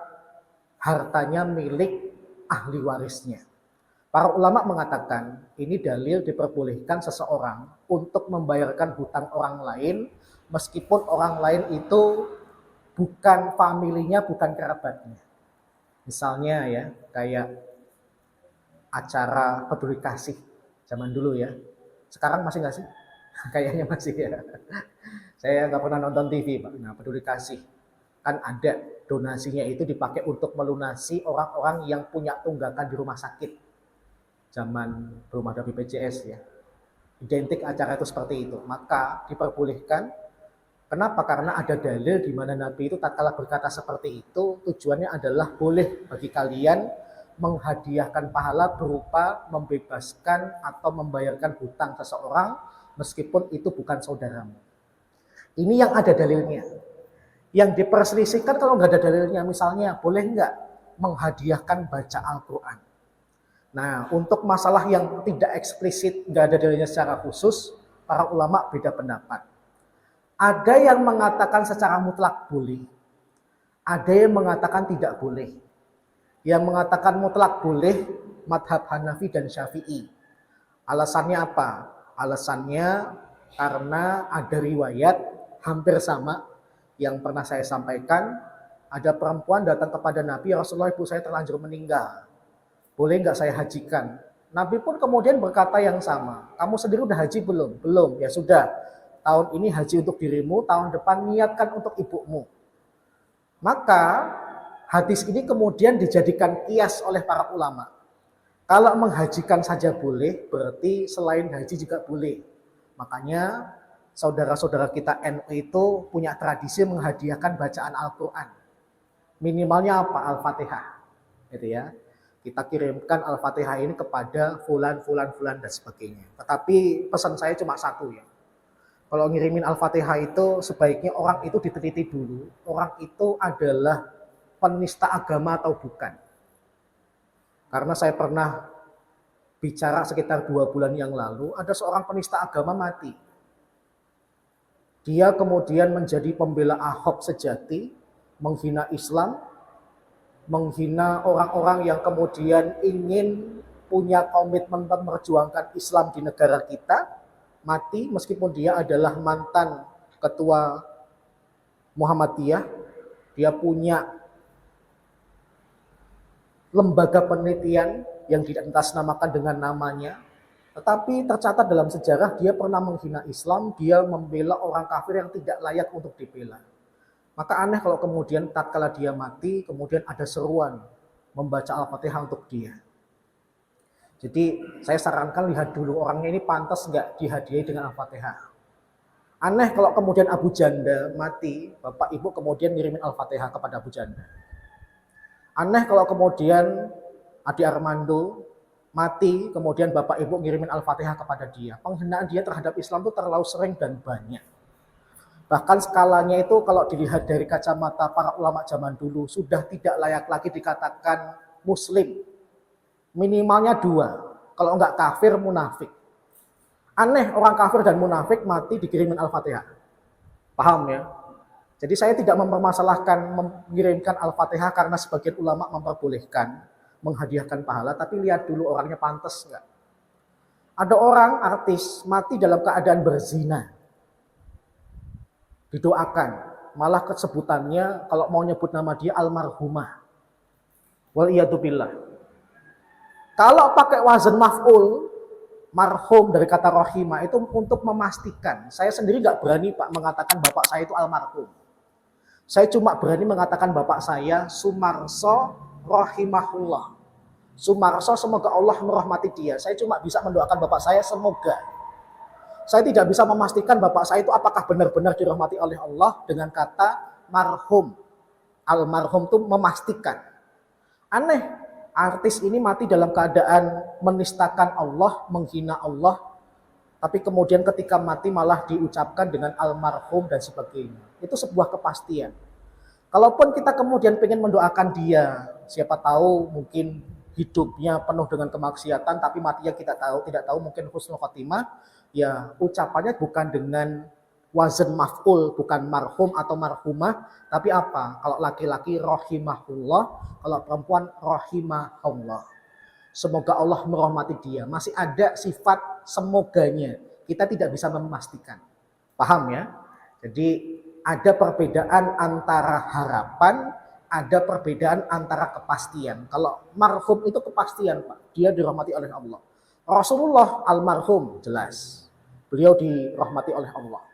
hartanya milik ahli warisnya. Para ulama mengatakan ini dalil diperbolehkan seseorang untuk membayarkan hutang orang lain meskipun orang lain itu bukan familinya, bukan kerabatnya. Misalnya ya, kayak acara peduli kasih zaman dulu ya. Sekarang masih nggak sih? Kayaknya masih ya. Saya nggak pernah nonton TV, Pak. Nah, peduli kasih kan ada donasinya itu dipakai untuk melunasi orang-orang yang punya tunggakan di rumah sakit. Zaman belum ada BPJS ya. Identik acara itu seperti itu. Maka diperbolehkan. Kenapa? Karena ada dalil di mana Nabi itu tatkala berkata seperti itu, tujuannya adalah boleh bagi kalian menghadiahkan pahala berupa membebaskan atau membayarkan hutang seseorang meskipun itu bukan saudaramu. Ini yang ada dalilnya. Yang diperselisihkan kalau nggak ada dalilnya, misalnya boleh nggak menghadiahkan baca Al-Quran. Nah, untuk masalah yang tidak eksplisit, nggak ada dalilnya secara khusus, para ulama beda pendapat. Ada yang mengatakan secara mutlak boleh, ada yang mengatakan tidak boleh. Yang mengatakan mutlak boleh, madhab Hanafi dan Syafi'i. Alasannya apa? Alasannya karena ada riwayat hampir sama yang pernah saya sampaikan. Ada perempuan datang kepada Nabi, Rasulullah, ibu saya terlanjur meninggal. Boleh nggak saya hajikan? Nabi pun kemudian berkata yang sama. Kamu sendiri udah haji belum? Belum. Ya sudah. Tahun ini haji untuk dirimu, tahun depan niatkan untuk ibumu. Maka hadis ini kemudian dijadikan kias oleh para ulama. Kalau menghajikan saja boleh, berarti selain haji juga boleh. Makanya saudara-saudara kita NU itu punya tradisi menghadiahkan bacaan Al-Quran. Minimalnya apa? Al-Fatihah. Gitu ya. Kita kirimkan Al-Fatihah ini kepada fulan, fulan, fulan dan sebagainya. Tetapi pesan saya cuma satu ya. Kalau ngirimin Al-Fatihah itu sebaiknya orang itu diteliti dulu. Orang itu adalah penista agama atau bukan. Karena saya pernah bicara sekitar 2 bulan yang lalu, ada seorang penista agama mati. Dia kemudian menjadi pembela Ahok sejati, menghina Islam, menghina orang-orang yang kemudian ingin punya komitmen memperjuangkan Islam di negara kita, mati meskipun dia adalah mantan ketua Muhammadiyah, dia punya lembaga penelitian yang diatasnamakan dengan namanya, tetapi tercatat dalam sejarah dia pernah menghina Islam, dia membela orang kafir yang tidak layak untuk dibela. Maka aneh kalau kemudian tatkala dia mati, kemudian ada seruan membaca Al-Fatihah untuk dia. Jadi saya sarankan lihat dulu orangnya ini pantas nggak dihadiahi dengan Al-Fatihah. Aneh kalau kemudian Abu Janda mati, bapak ibu kemudian ngirimin Al-Fatihah kepada Abu Janda. Aneh kalau kemudian Adi Armando mati, kemudian bapak ibu ngirimin Al-Fatihah kepada dia. Penghinaan dia terhadap Islam itu terlalu sering dan banyak. Bahkan skalanya itu kalau dilihat dari kacamata para ulama zaman dulu, sudah tidak layak lagi dikatakan muslim. Minimalnya 2, kalau enggak kafir, munafik. Aneh orang kafir dan munafik mati dikirimin Al-Fatihah. Paham ya? Jadi saya tidak mempermasalahkan mengirimkan Al-Fatihah karena sebagian ulama memperbolehkan menghadiahkan pahala, tapi lihat dulu orangnya pantas enggak. Ada orang artis mati dalam keadaan berzina. Didoakan, malah kesebutannya kalau mau nyebut nama dia almarhumah. Waliyadzubillah. Kalau pakai wazan maf'ul, marhum dari kata rohimah itu untuk memastikan. Saya sendiri nggak berani Pak mengatakan bapak saya itu almarhum. Saya cuma berani mengatakan bapak saya Sumarso rohimahullah. Sumarso semoga Allah merahmati dia. Saya cuma bisa mendoakan bapak saya semoga. Saya tidak bisa memastikan bapak saya itu apakah benar-benar dirahmati oleh Allah dengan kata marhum. Almarhum itu memastikan. Aneh, artis ini mati dalam keadaan menistakan Allah, menghina Allah, tapi kemudian ketika mati malah diucapkan dengan almarhum dan sebagainya. Itu sebuah kepastian. Kalaupun kita kemudian pengen mendoakan dia, siapa tahu mungkin hidupnya penuh dengan kemaksiatan, tapi matinya kita tidak tahu mungkin husnul khotimah, ya ucapannya bukan dengan wazan maf'ul, bukan marhum atau marhumah, tapi apa? Kalau laki-laki rohimahullah, kalau perempuan rohimahullah. Semoga Allah merahmati dia. Masih ada sifat semoganya. Kita tidak bisa memastikan. Paham ya? Jadi ada perbedaan antara harapan, ada perbedaan antara kepastian. Kalau marhum itu kepastian Pak. Dia dirahmati oleh Allah. Rasulullah almarhum jelas. Beliau dirahmati oleh Allah.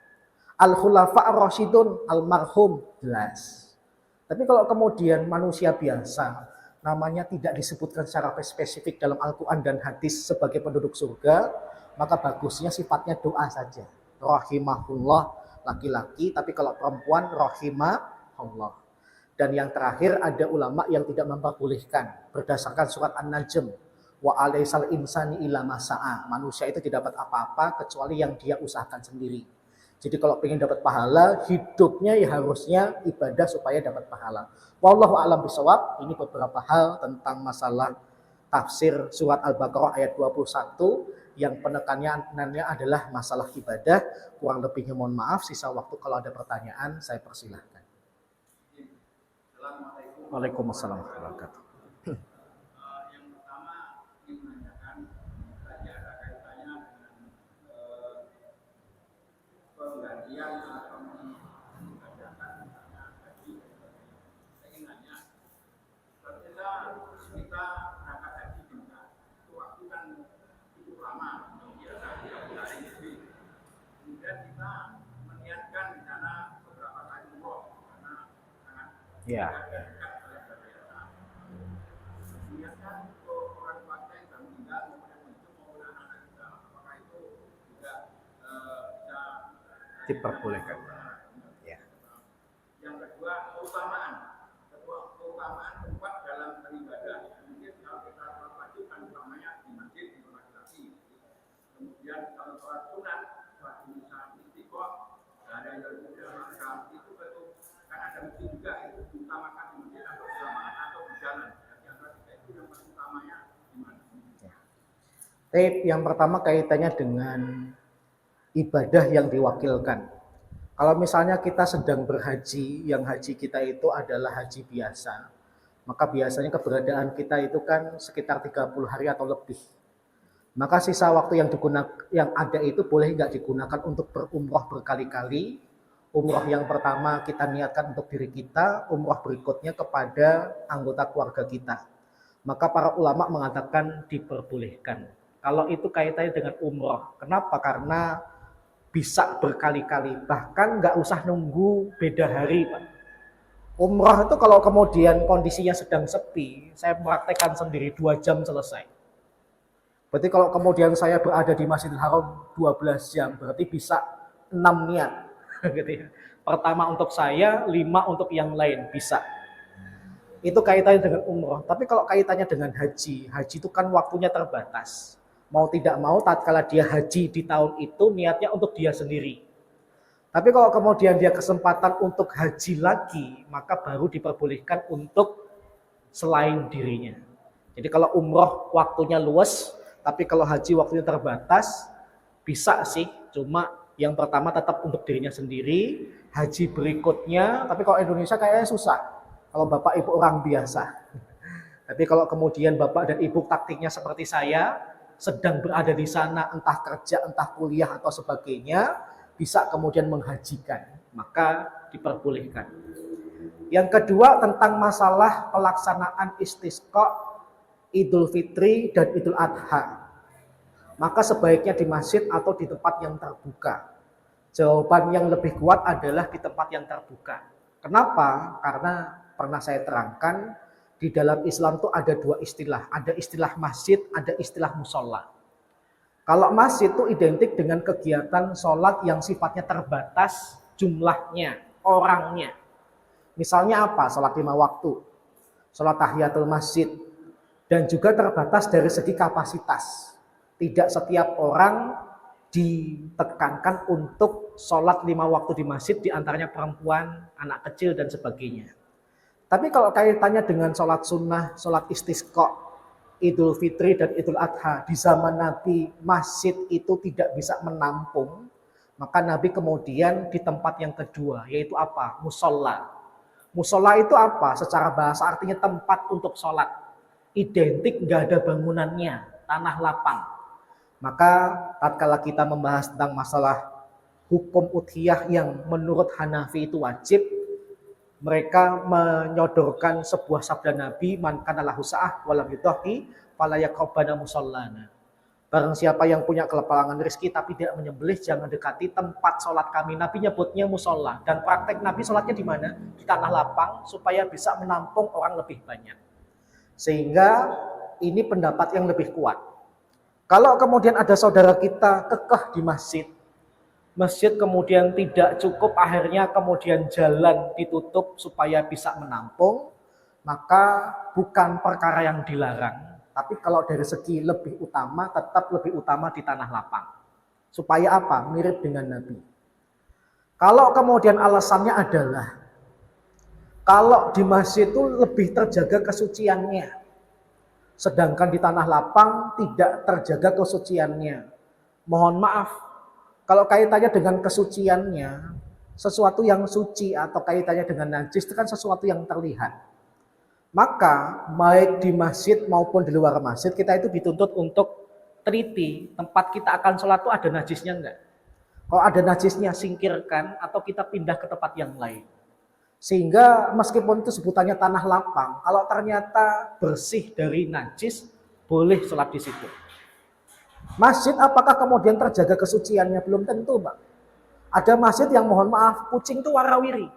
Al-Khulafa ar-Rasyidun almarhum jelas. Tapi kalau kemudian manusia biasa, namanya tidak disebutkan secara spesifik dalam Al-Quran dan hadis sebagai penduduk surga, maka bagusnya sifatnya doa saja. Rahimahullah laki-laki, tapi kalau perempuan rahimahullah. Dan yang terakhir ada ulama yang tidak memperbolehkan berdasarkan surat An-Najm. Wa alaisal insani illa masa'a. Manusia itu tidak dapat apa-apa kecuali yang dia usahakan sendiri. Jadi kalau ingin dapat pahala, hidupnya ya harusnya ibadah supaya dapat pahala. Wallahu a'lam bishawab. Ini beberapa hal tentang masalah tafsir surat Al-Baqarah ayat 21 yang penekanannya adalah masalah ibadah. Kurang lebihnya mohon maaf, sisa waktu kalau ada pertanyaan saya persilahkan. Waalaikumsalam warahmatullahi wabarakatuh. Penggantian atau mengadakan misalnya haji, saya ingin nanya, ketika kita berangkat haji di Mekah, itu waktu kan cukup lama, biasa 30 hari lebih. Kemudian kita meniatkan di sana beberapa kali umroh karena sangat Ya. Niatnya untuk orang tua kita yang sudah meninggal maupun yang hidup maupun anak-anak kita, apakah itu juga bisa Diperbolehkan. Ya. Yang kedua, keutamaan tempat dalam beribadah. Mungkin kalau kita sholat wajib kan utamanya di masjid untuk laki-laki. Kemudian kalau sholat sunat, sholat istiqomah, ada yang itu betul. Kan ada masjid juga itu diutamakan di masjid atau jamaah atau di jalan. Jadi antara tiga itu yang paling utamanya di mana? Yang pertama kaitannya dengan ibadah yang diwakilkan. Kalau misalnya kita sedang berhaji, yang haji kita itu adalah haji biasa, maka biasanya keberadaan kita itu kan sekitar 30 hari atau lebih. Maka sisa waktu yang ada itu boleh nggak digunakan untuk berumrah berkali-kali. Umrah yang pertama kita niatkan untuk diri kita, umrah berikutnya kepada anggota keluarga kita. Maka para ulama mengatakan diperbolehkan. Kalau itu kaitannya dengan umrah. Kenapa? Karena bisa berkali-kali, bahkan nggak usah nunggu beda hari, Pak. Umrah itu kalau kemudian kondisinya sedang sepi, saya praktekkan sendiri 2 jam selesai. Berarti kalau kemudian saya berada di Masjidil Haram 12 jam, berarti bisa 6 niat. Gitu ya. Pertama untuk saya, 5 untuk yang lain, bisa. Itu kaitannya dengan umrah. Tapi kalau kaitannya dengan haji, haji itu kan waktunya terbatas. Mau tidak mau, tatkala dia haji di tahun itu, niatnya untuk dia sendiri. Tapi kalau kemudian dia kesempatan untuk haji lagi, maka baru diperbolehkan untuk selain dirinya. Jadi kalau umroh waktunya luas, tapi kalau haji waktunya terbatas, bisa sih. Cuma yang pertama tetap untuk dirinya sendiri, haji berikutnya, tapi kalau Indonesia kayaknya susah. Kalau bapak ibu orang biasa. Tapi kalau kemudian bapak dan ibu taktiknya seperti saya, sedang berada di sana, entah kerja, entah kuliah atau sebagainya, bisa kemudian menghajikan, maka diperbolehkan. Yang kedua tentang masalah pelaksanaan istisqa Idul Fitri dan Idul Adha. Maka sebaiknya di masjid atau di tempat yang terbuka. Jawaban yang lebih kuat adalah di tempat yang terbuka. Kenapa? Karena pernah saya terangkan, di dalam Islam itu ada 2 istilah. Ada istilah masjid, ada istilah musola. Kalau masjid itu identik dengan kegiatan sholat yang sifatnya terbatas jumlahnya, orangnya. Misalnya apa? Sholat 5 waktu, sholat tahiyatul masjid, dan juga terbatas dari segi kapasitas. Tidak setiap orang ditekankan untuk sholat 5 waktu di masjid, diantaranya perempuan, anak kecil, dan sebagainya. Tapi kalau kaitannya dengan sholat sunnah, sholat istisqa, Idul Fitri dan Idul Adha, di zaman Nabi masjid itu tidak bisa menampung, maka Nabi kemudian di tempat yang kedua, yaitu apa? Musola. Musola itu apa? Secara bahasa artinya tempat untuk sholat. Identik nggak ada bangunannya, tanah lapang. Maka tatkala kita membahas tentang masalah hukum udhiyah yang menurut Hanafi itu wajib, mereka menyodorkan sebuah sabda Nabi, man kana lahu sa'ah walam yudhi fala yaqrabana musallana. Barang siapa yang punya kelapangan rezeki tapi tidak menyembelih, jangan dekati tempat sholat kami. Nabi nyebutnya musola, dan praktek Nabi sholatnya di mana? Di tanah lapang supaya bisa menampung orang lebih banyak. Sehingga ini pendapat yang lebih kuat. Kalau kemudian ada saudara kita kekeh di masjid, masjid kemudian tidak cukup, akhirnya kemudian jalan ditutup supaya bisa menampung, maka bukan perkara yang dilarang. Tapi kalau dari segi lebih utama, tetap lebih utama di tanah lapang. Supaya apa? Mirip dengan Nabi. Kalau kemudian alasannya adalah, kalau di masjid itu lebih terjaga kesuciannya, sedangkan di tanah lapang tidak terjaga kesuciannya. Mohon maaf, kalau kaitannya dengan kesuciannya, sesuatu yang suci atau kaitannya dengan najis itu kan sesuatu yang terlihat. Maka baik di masjid maupun di luar masjid kita itu dituntut untuk teliti tempat kita akan sholat itu ada najisnya enggak. Kalau ada najisnya singkirkan atau kita pindah ke tempat yang lain. Sehingga meskipun itu sebutannya tanah lapang, kalau ternyata bersih dari najis, boleh sholat di situ. Masjid apakah kemudian terjaga kesuciannya? Belum tentu, Pak. Ada masjid yang mohon maaf, kucing itu warawiri.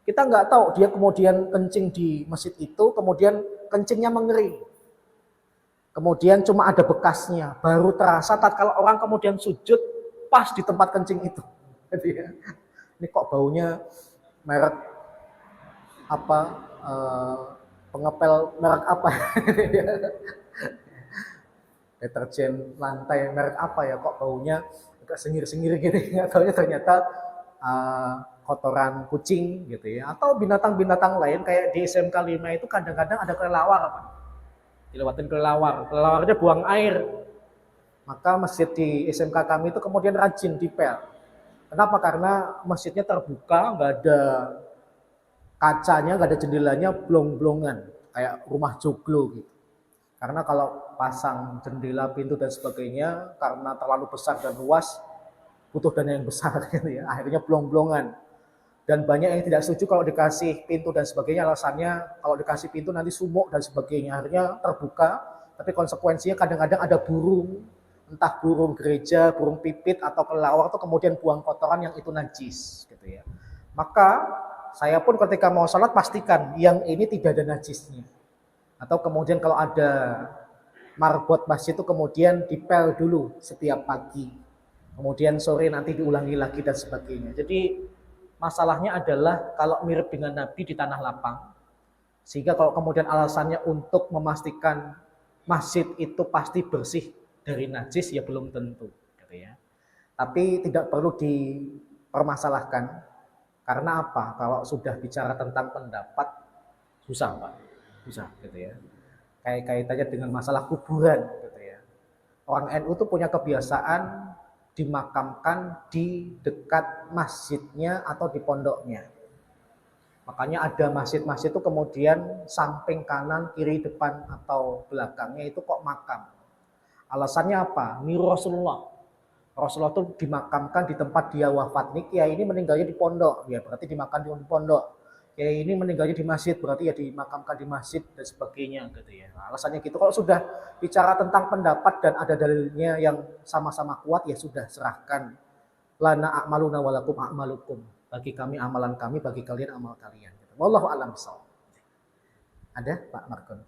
Kita nggak tahu dia kemudian kencing di masjid itu, kemudian kencingnya mengering. Kemudian cuma ada bekasnya, baru terasa tatkala orang kemudian sujud pas di tempat kencing itu. Jadi ya, ini kok baunya merek apa, pengepel merek apa? Deterjen lantai merek apa ya, kok baunya agak sengir-sengir gini. Nggak tahunya ternyata kotoran kucing gitu ya, atau binatang-binatang lain kayak di SMK 5 itu kadang-kadang ada kelelawar, Pak. Dilewatin kelelawarnya buang air. Maka masjid di SMK kami itu kemudian rajin dipel. Kenapa? Karena masjidnya terbuka, nggak ada kacanya, nggak ada jendelanya, blong-blongan kayak rumah joglo gitu. Karena kalau pasang jendela, pintu dan sebagainya karena terlalu besar dan luas, butuh dana yang besar gitu ya. Akhirnya blong-blongan. Dan banyak yang tidak setuju kalau dikasih pintu dan sebagainya, alasannya kalau dikasih pintu nanti sumuk dan sebagainya. Akhirnya terbuka, tapi konsekuensinya kadang-kadang ada burung, entah burung gereja, burung pipit atau kelelawar itu kemudian buang kotoran yang itu najis gitu ya. Maka saya pun ketika mau sholat pastikan yang ini tidak ada najisnya. Atau kemudian kalau ada marbot masjid itu kemudian dipel dulu setiap pagi. Kemudian sore nanti diulangi lagi dan sebagainya. Jadi masalahnya adalah kalau mirip dengan Nabi di tanah lapang, sehingga kalau kemudian alasannya untuk memastikan masjid itu pasti bersih dari najis, ya belum tentu, gitu ya. Tapi tidak perlu dipermasalahkan, karena apa? Kalau sudah bicara tentang pendapat, susah Pak, susah, gitu ya. Kayak kaitannya dengan masalah kuburan, gitu ya. Orang NU tuh punya kebiasaan dimakamkan di dekat masjidnya atau di pondoknya. Makanya ada masjid-masjid itu kemudian samping kanan, kiri, depan atau belakangnya itu kok makam. Alasannya apa? Niru Rasulullah. Rasulullah itu dimakamkan di tempat dia wafat. Nih kiai ini meninggalnya di pondok, ya berarti dimakamkan di pondok. Kiai ini meninggalnya di masjid, berarti ya dimakamkan di masjid dan sebagainya gitu ya. Nah, alasannya gitu. Kalau sudah bicara tentang pendapat dan ada dalilnya yang sama-sama kuat, ya sudah serahkan. Lana a'maluna walakum a'malukum. Bagi kami amalan kami, bagi kalian amal kalian. Wallahu a'lam bishawab. Ada Pak Markon?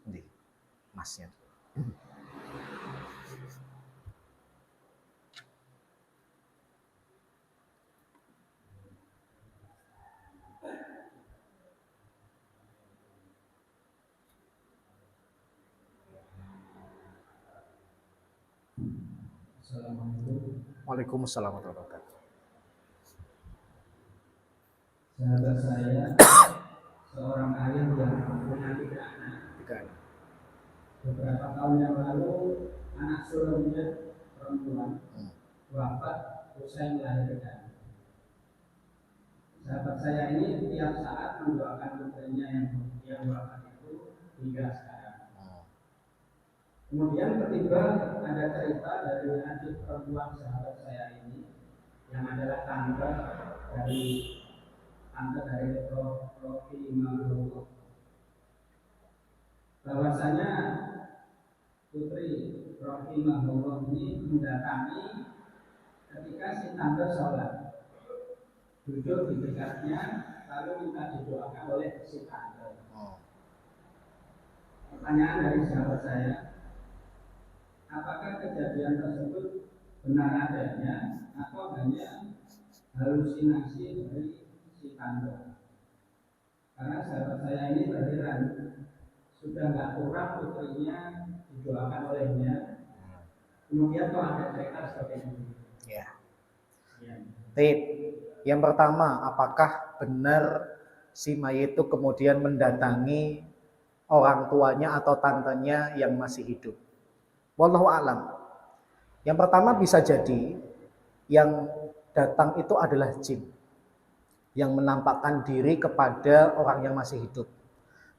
Ini Masnya. Assalamualaikum. Waalaikumsalam warahmatullahi wabarakatuh. Sahabat saya, seorang ayah yang punya 3 anak. Beberapa tahun yang lalu, anak sulungnya perempuan wafat usai melahirkan. Sahabat saya ini tiap saat mendoakan putrinya yang wafat itu hingga sekarang. Kemudian tiba ada cerita dari adik perempuan sahabat saya ini yang adalah tante dari Rofi Mahmud, bahwasanya putri Rofi Mahmud ini mendatangi ketika si tante sholat, duduk di dekatnya lalu minta didoakan oleh si tante. Pertanyaan dari sahabat saya, apakah kejadian tersebut benar adanya atau hanya halusinasi dari si tante? Karena sahabat saya ini berheran, sudah nggak kurang putrinya didoakan olehnya, kemudian kok ada cerita seperti ini. Ya. Yang pertama, apakah benar si mayit itu kemudian mendatangi orang tuanya atau tantenya yang masih hidup? Wallahu a'lam. Yang pertama bisa jadi yang datang itu adalah jin yang menampakkan diri kepada orang yang masih hidup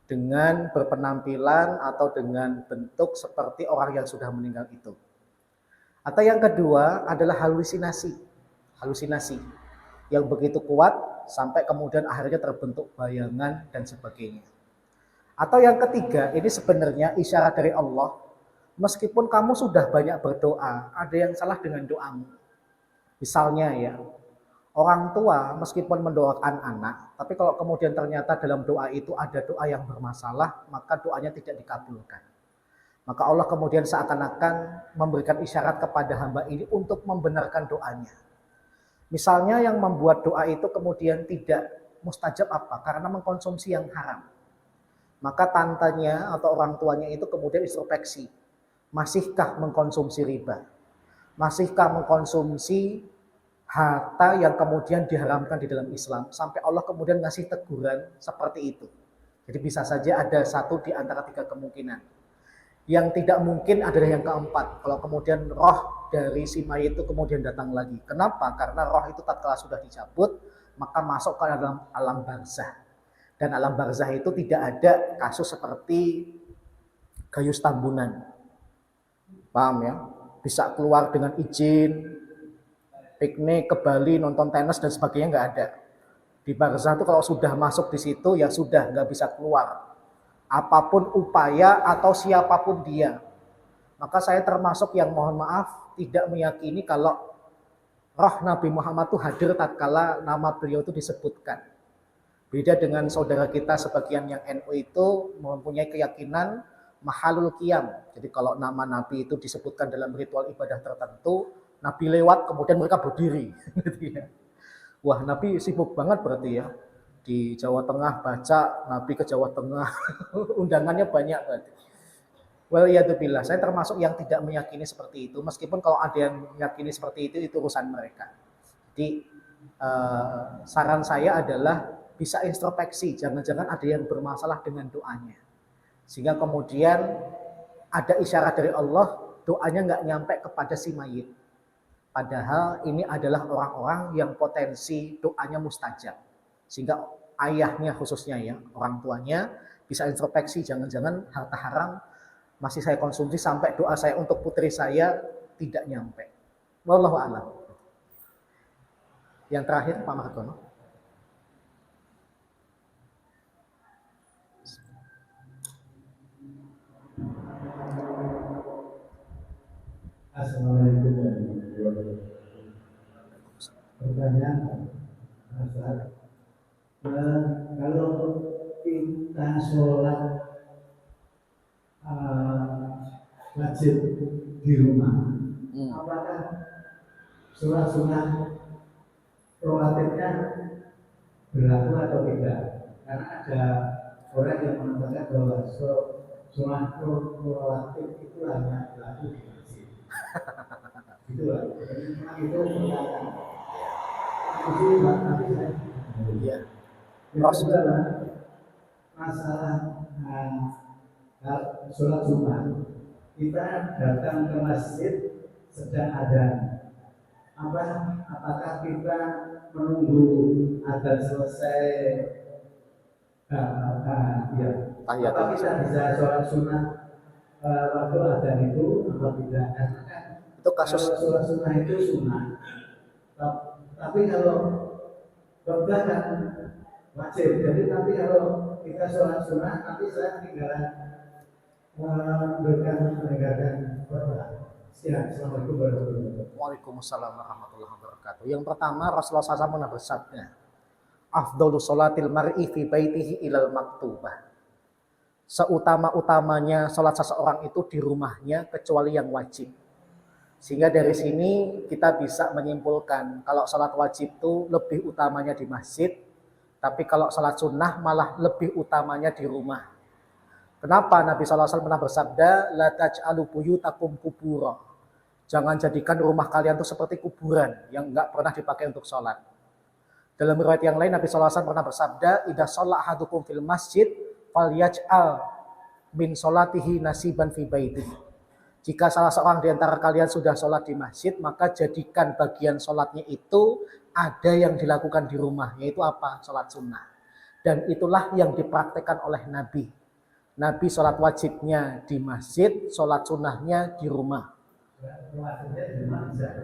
dengan berpenampilan atau dengan bentuk seperti orang yang sudah meninggal itu. Atau yang kedua adalah halusinasi yang begitu kuat sampai kemudian akhirnya terbentuk bayangan dan sebagainya. Atau yang ketiga, ini sebenarnya isyarat dari Allah. Meskipun kamu sudah banyak berdoa, ada yang salah dengan doamu. Misalnya ya, Orang tua meskipun mendoakan anak, tapi kalau kemudian ternyata dalam doa itu ada doa yang bermasalah, maka doanya tidak dikabulkan. Maka Allah kemudian seakan-akan memberikan isyarat kepada hamba ini untuk membenarkan doanya. Misalnya yang membuat doa itu kemudian tidak mustajab apa? Karena mengkonsumsi yang haram. Maka tantenya atau orang tuanya itu kemudian introspeksi. Masihkah mengkonsumsi riba? Masihkah mengkonsumsi harta yang kemudian diharamkan di dalam Islam? Sampai Allah kemudian ngasih teguran seperti itu. Jadi bisa saja ada satu di antara tiga kemungkinan. Yang tidak mungkin adalah yang keempat. Kalau kemudian roh dari si mayit itu kemudian datang lagi. Kenapa? Karena roh itu tatkala sudah dicabut, maka masuk ke dalam alam barzah. Dan alam barzah itu tidak ada kasus seperti Gayus Tambunan. Paham ya? Bisa keluar dengan izin, piknik ke Bali, nonton tenis dan sebagainya, nggak ada. Di barzah itu kalau sudah masuk di situ ya sudah nggak bisa keluar. Apapun upaya atau siapapun dia. Maka saya termasuk yang mohon maaf tidak meyakini kalau roh Nabi Muhammad itu hadir tatkala nama beliau itu disebutkan. Beda dengan saudara kita sebagian yang NU itu mempunyai keyakinan mahalul qiyam. Jadi kalau nama Nabi itu disebutkan dalam ritual ibadah tertentu, Nabi lewat kemudian mereka berdiri. Wah, Nabi sibuk banget berarti ya. Di Jawa Tengah baca, Nabi ke Jawa Tengah. Undangannya banyak berarti. Well, ya billah, saya termasuk yang tidak meyakini seperti itu. Meskipun kalau ada yang meyakini seperti itu urusan mereka. Jadi saran saya adalah bisa introspeksi. Jangan-jangan ada yang bermasalah dengan doanya. Sehingga kemudian ada isyarat dari Allah, doanya nggak nyampe kepada si mayit. Padahal ini adalah orang-orang yang potensi doanya mustajab. Sehingga ayahnya khususnya ya, orang tuanya bisa introspeksi, jangan-jangan harta haram masih saya konsumsi sampai doa saya untuk putri saya tidak nyampe. Wallahu a'lam. Yang terakhir Pak Margono. Assalamualaikum warahmatullahi wabarakatuh. Pertanyaan, kalau kita sholat wajib di rumah, apakah sholat sunnah rawatibnya berlaku atau tidak? Karena ada orang yang mengatakan bahwa sholat rawatib itu hanya berlaku di masjid. Itulah, itu pertanyaan. Iya. Masalah sholat Jumat, kita datang ke masjid sedang adzan. Apakah kita menunggu adzan selesai? Ya. Apa kita bisa sholat sunnah waktu adzan itu atau tidak? Itu kasus sholat sunnah itu sunnah. Tapi kalau khotbah kan wajib. Jadi nanti kalau kita sholat sunnah, nanti saya tinggalan meninggalkan khotbah. Assalamualaikum warahmatullahi wabarakatuh. Waalaikumsalam warahmatullahi wabarakatuh. Yang pertama Rasulullah SAW pernah bersabda, afdhalu sholatil mar'i fi baitihi ilal maktubah. Seutama-utamanya sholat seseorang itu di rumahnya kecuali yang wajib. Sehingga dari sini kita bisa menyimpulkan kalau sholat wajib itu lebih utamanya di masjid, tapi kalau sholat sunnah malah lebih utamanya di rumah. Kenapa Nabi SAW pernah bersabda, la taj'alu buyutakum qubura. Jangan jadikan rumah kalian itu seperti kuburan yang enggak pernah dipakai untuk sholat. Dalam riwayat yang lain Nabi SAW pernah bersabda, idza shalla ahadukum fil masjid falyaj'al min sholatihi nasiban fi baitihi. Jika salah seorang di antara kalian sudah sholat di masjid, maka jadikan bagian sholatnya itu ada yang dilakukan di rumah, yaitu apa? Sholat sunnah. Dan itulah yang dipraktekkan oleh Nabi. Nabi sholat wajibnya di masjid, sholat sunnahnya di rumah.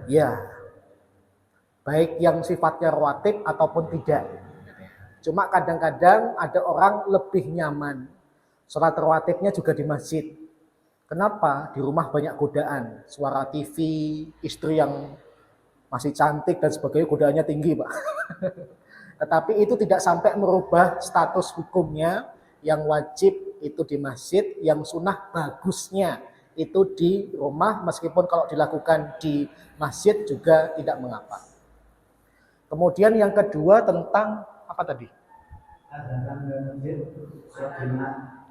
Ya, baik yang sifatnya rawatib ataupun tidak. Cuma kadang-kadang ada orang lebih nyaman sholat rawatibnya juga di masjid. Kenapa? Di rumah banyak godaan, suara TV, istri yang masih cantik dan sebagainya, godaannya tinggi, Pak. Tetapi itu tidak sampai merubah status hukumnya. Yang wajib itu di masjid, yang sunnah bagusnya itu di rumah, meskipun kalau dilakukan di masjid juga tidak mengapa. Kemudian yang kedua tentang apa tadi?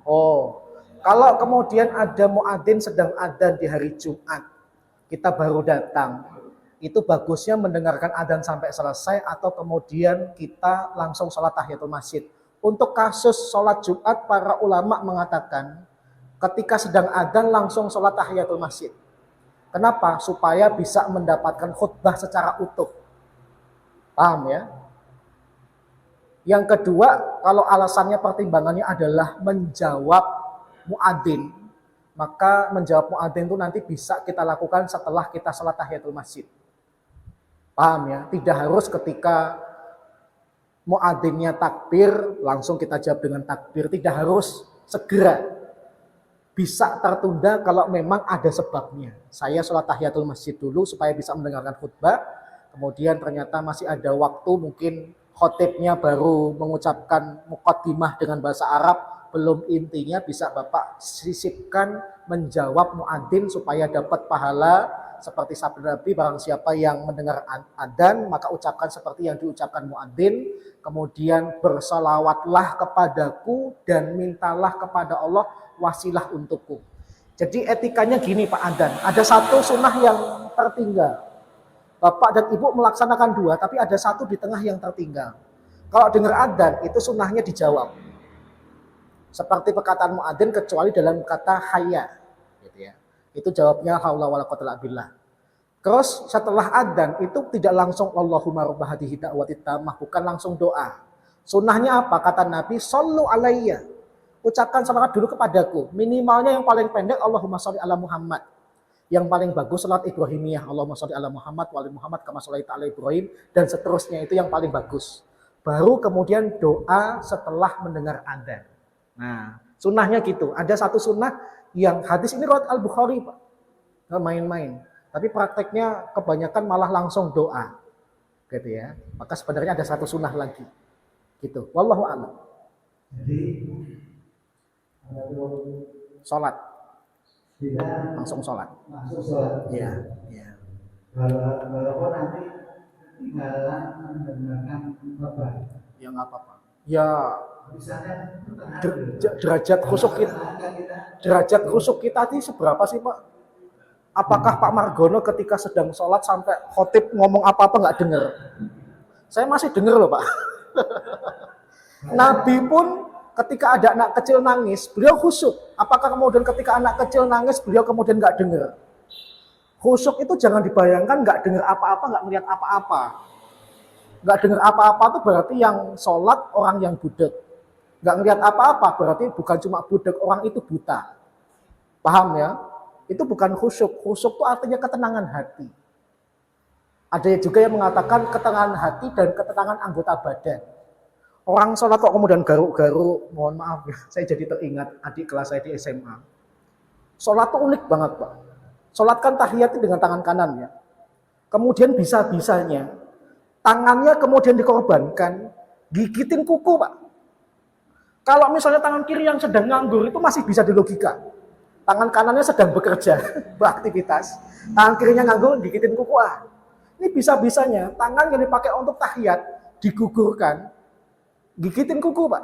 Oh, kalau kemudian ada muadzin sedang adzan di hari Jumat, kita baru datang, itu bagusnya mendengarkan adzan sampai selesai atau kemudian kita langsung sholat tahiyatul masjid. Untuk kasus sholat Jumat, para ulama mengatakan ketika sedang adzan langsung sholat tahiyatul masjid. Kenapa? Supaya bisa mendapatkan khutbah secara utuh. Paham ya? Yang kedua, kalau alasannya pertimbangannya adalah menjawab muadzin, maka menjawab muadzin itu nanti bisa kita lakukan setelah kita sholat tahiyatul masjid. Paham ya? Tidak harus ketika muadzinnya takbir langsung kita jawab dengan takbir, tidak harus segera. Bisa tertunda kalau memang ada sebabnya. Saya sholat tahiyatul masjid dulu supaya bisa mendengarkan khutbah, kemudian ternyata masih ada waktu, mungkin khotibnya baru mengucapkan muqaddimah dengan bahasa Arab, belum intinya, bisa Bapak sisipkan menjawab muadzin supaya dapat pahala seperti sabda Nabi, barang siapa yang mendengar adzan maka ucapkan seperti yang diucapkan muadzin, kemudian bersalawatlah kepadaku dan mintalah kepada Allah wasilah untukku. Jadi etikanya gini Pak adzan, ada satu sunnah yang tertinggal. Bapak dan Ibu melaksanakan dua, tapi ada satu di tengah yang tertinggal. Kalau dengar adzan itu sunnahnya dijawab. Seperti perkataan muadzin kecuali dalam kata hayya, gitu ya. Itu jawabnya haula wala quwwata illa billah. Terus setelah adzan itu tidak langsung Allahumma rabb hadhihi da'watit tammah, bukan langsung doa. Sunnahnya apa? Kata Nabi, shollu alayya. Ucapkan salawat dulu kepadaku. Minimalnya yang paling pendek Allahumma sholli ala Muhammad. Yang paling bagus salat Ibrahimiyah, Allahumma sholli ala Muhammad wa ali Muhammad kama sholaita ala Ibrahim, dan seterusnya, itu yang paling bagus. Baru kemudian doa setelah mendengar adzan. Nah, sunnahnya gitu. Ada satu sunnah yang hadis ini riwayat Al-Bukhari, Pak. Nggak main-main. Tapi prakteknya kebanyakan malah langsung doa. Gitu ya. Maka sebenarnya ada satu sunnah lagi. Gitu. Wallahu a'lam. Jadi Salat. kita Langsung salat. masuk sholat. Iya, iya. Walaupun nanti tinggalan mendengarkan khotbah. Ya nggak apa-apa. Ya, Misalnya derajat khusuk kita. Derajat khusuk kita ini seberapa sih, Pak? Apakah Pak Margono ketika sedang sholat sampai khotib ngomong apa-apa nggak dengar? Saya masih dengar loh, Pak. Nabi pun ketika ada anak kecil nangis, beliau khusyuk. Apakah kemudian ketika anak kecil nangis, beliau kemudian nggak dengar? Khusyuk itu jangan dibayangkan nggak dengar apa-apa, nggak melihat apa-apa. Nggak dengar apa-apa itu berarti yang sholat orang yang budak. Nggak melihat apa-apa berarti bukan cuma budak, orang itu buta. Paham ya? Itu bukan khusyuk. Khusyuk itu artinya ketenangan hati. Ada juga yang mengatakan ketenangan hati dan ketenangan anggota badan. Orang sholat kok kemudian garuk-garuk, mohon maaf ya, saya jadi teringat adik kelas saya di SMA. Sholat itu unik banget Pak. Sholat kan tahiyat dengan tangan kanan ya. Kemudian bisa-bisanya, tangannya kemudian dikorbankan, gigitin kuku Pak. Kalau misalnya tangan kiri yang sedang nganggur itu masih bisa dilogika. Tangan kanannya sedang bekerja, beraktivitas. Tangan kirinya nganggur, gigitin kuku. Ini bisa-bisanya, tangan yang dipakai untuk tahiyat, digugurkan, gigitin kuku Pak.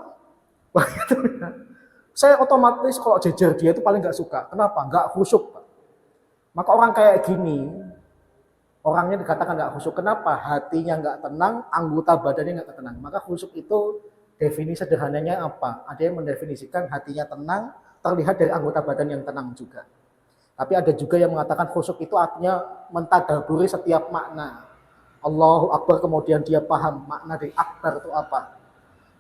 Wah, itu ya. Saya otomatis kalau jejer dia itu paling gak suka. Kenapa? Gak khusyuk Pak. Maka orang kayak gini, orangnya dikatakan gak khusyuk. Kenapa? Hatinya gak tenang, anggota badannya gak tenang. Maka khusyuk itu definisi sederhananya apa? Ada yang mendefinisikan hatinya tenang, terlihat dari anggota badan yang tenang juga. Tapi ada juga yang mengatakan khusyuk itu artinya mentadaburi setiap makna. Allahu Akbar, kemudian dia paham makna dari akbar itu apa.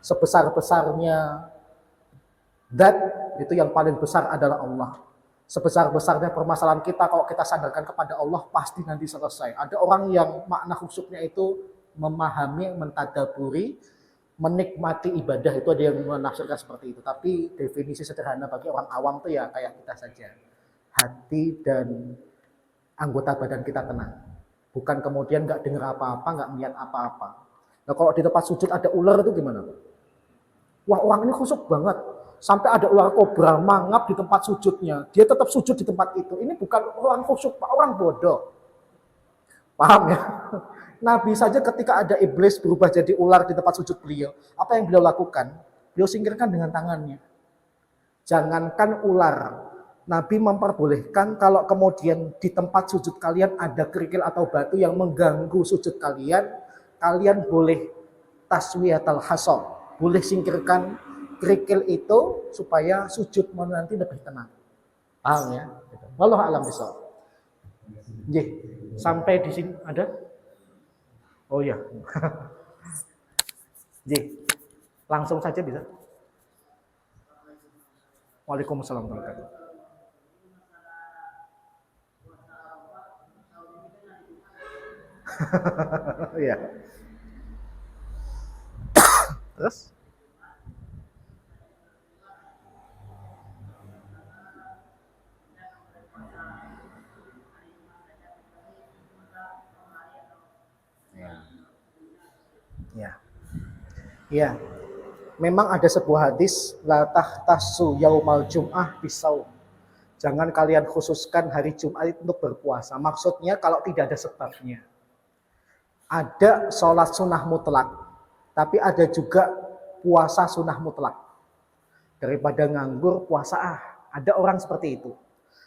Sebesar-besarnya dat, itu yang paling besar adalah Allah. Sebesar-besarnya permasalahan kita, kalau kita sandarkan kepada Allah, pasti nanti selesai. Ada orang yang makna khusyuknya itu memahami, mentadaburi, menikmati ibadah, itu ada yang menafsirkan seperti itu. Tapi definisi sederhana bagi orang awam itu ya kayak kita saja. Hati dan anggota badan kita tenang. Bukan kemudian nggak dengar apa-apa, nggak melihat apa-apa. Nah kalau di tempat sujud ada ular itu gimana? Wah orang ini khusyuk banget. Sampai ada ular kobra mangap di tempat sujudnya. Dia tetap sujud di tempat itu. Ini bukan orang khusyuk, Pak, orang bodoh. Paham ya? Nabi saja ketika ada iblis berubah jadi ular di tempat sujud beliau. Apa yang beliau lakukan? Beliau singkirkan dengan tangannya. Jangankan ular. Nabi memperbolehkan kalau kemudian di tempat sujud kalian ada kerikil atau batu yang mengganggu sujud kalian. Kalian boleh taswiyatal hasab. Boleh singkirkan kerikil itu supaya sujud nanti lebih tenang. Paham ya? Wallahu a'lam bishawab. Nggih, sampai di sini ada? Oh ya. Nggih. Langsung saja bisa. Waalaikumsalam warahmatullahi wabarakatuh. Iya. Terus? Ya. Ya. Memang ada sebuah hadis la tahtasu yaumal jum'ah bisaum. Jangan kalian khususkan hari Jumat itu untuk berpuasa. Maksudnya kalau tidak ada sebabnya. Ada sholat sunnah mutlak, tapi ada juga puasa sunnah mutlak. Daripada nganggur puasa ada orang seperti itu.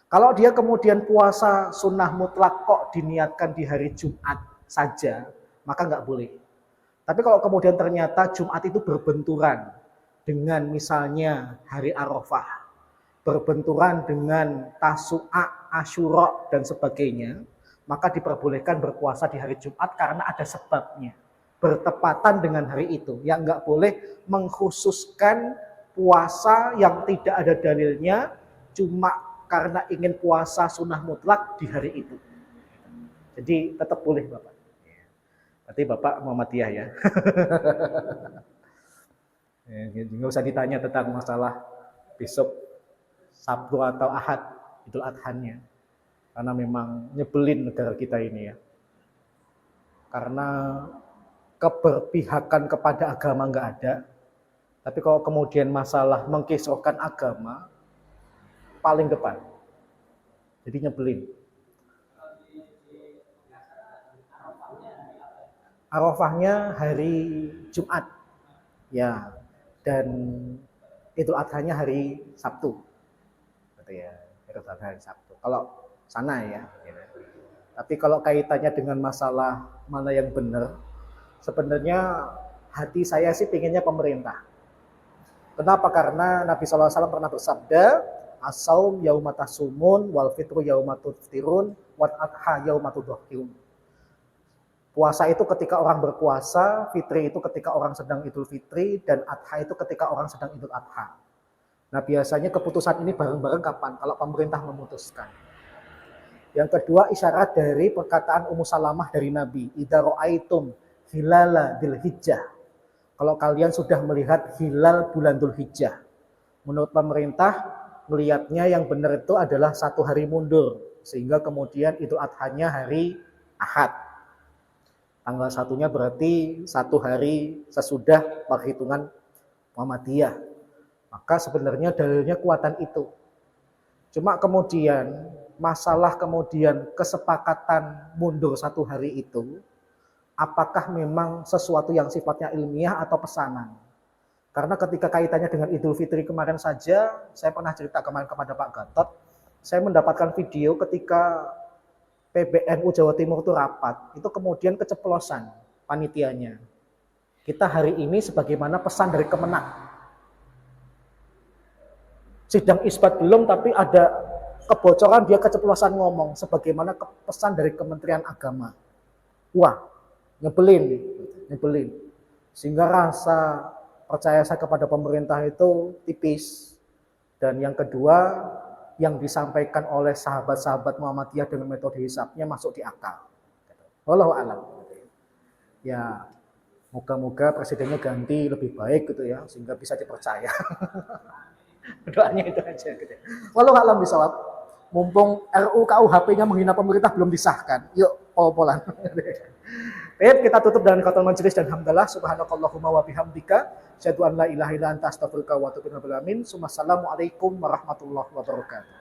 Kalau dia kemudian puasa sunnah mutlak kok diniatkan di hari Jumat saja, maka nggak boleh. Tapi kalau kemudian ternyata Jumat itu berbenturan dengan misalnya hari Arafah, berbenturan dengan Tasu'a, Asyura dan sebagainya, maka diperbolehkan berpuasa di hari Jumat karena ada sebabnya. Bertepatan dengan hari itu. Yang nggak boleh mengkhususkan puasa yang tidak ada dalilnya cuma karena ingin puasa sunnah mutlak di hari itu. Jadi tetap boleh Bapak. Berarti Bapak Muhammadiyah ya. Nggak usah ditanya tentang masalah besok Sabtu atau Ahad, Idul Adhanya. Karena memang nyebelin negara kita ini ya. Karena keberpihakan kepada agama nggak ada. Tapi kalau kemudian masalah mengkisruhkan agama, paling depan. Jadi nyebelin. Arafahnya hari Jumat. Ya. Dan Idul Adhanya hari Sabtu. Gitu ya. Idul Adha hari Sabtu. Kalau sana ya. Gitu. Tapi kalau kaitannya dengan masalah mana yang benar, sebenarnya hati saya sih pengennya pemerintah. Kenapa? Karena Nabi SAW pernah bersabda, as-saum yaumatasumun wal fitru yaumatuftirun wal adha yaumatudhahirun. Puasa itu ketika orang berpuasa, fitri itu ketika orang sedang idul fitri, dan adha itu ketika orang sedang idul adha. Nah biasanya keputusan ini bareng-bareng kapan? Kalau pemerintah memutuskan. Yang kedua isyarat dari perkataan Ummu Salamah dari Nabi, idza ra'aitum hilala dzulhijjah. Kalau kalian sudah melihat hilal bulan Dzulhijjah. Menurut pemerintah, melihatnya yang benar itu adalah 1 hari mundur. Sehingga kemudian Idul Adhanya hari Ahad. Tanggal 1-nya berarti 1 hari sesudah perhitungan Muhammadiyah. Maka sebenarnya dalilnya kuatan itu. Cuma kemudian masalah kemudian kesepakatan mundur 1 hari itu, apakah memang sesuatu yang sifatnya ilmiah atau pesanan? Karena ketika kaitannya dengan Idul Fitri kemarin saja, saya pernah cerita kemarin kepada Pak Gatot, saya mendapatkan video ketika PBNU Jawa Timur itu rapat, itu kemudian keceplosan panitianya. Kita hari ini sebagaimana pesan dari Kemenak. Sidang isbat belum, tapi ada kebocoran dia keceplosan ngomong sebagaimana pesan dari Kementerian Agama. Wah, nyebelin. Sehingga rasa percaya saya kepada pemerintah itu tipis. Dan yang kedua, yang disampaikan oleh sahabat-sahabat Muhammadiyah dengan metode hisabnya masuk di akal. Wallahu a'lam. Ya, moga-moga presidennya ganti lebih baik gitu ya, sehingga bisa dipercaya. Doanya itu aja gitu. Wallahu a'lam bishawab. Mumpung RUU KUHP-nya menghina pemerintah belum disahkan. Yuk, pol-polan. Baik, kita tutup dengan khatul majelis dan hamdalah. Subhanakallahumma wa bihamdika. Asyhadu an la ilaha illa anta astaghfiruka wa atubu ilaik. Assalamualaikum warahmatullahi wabarakatuh.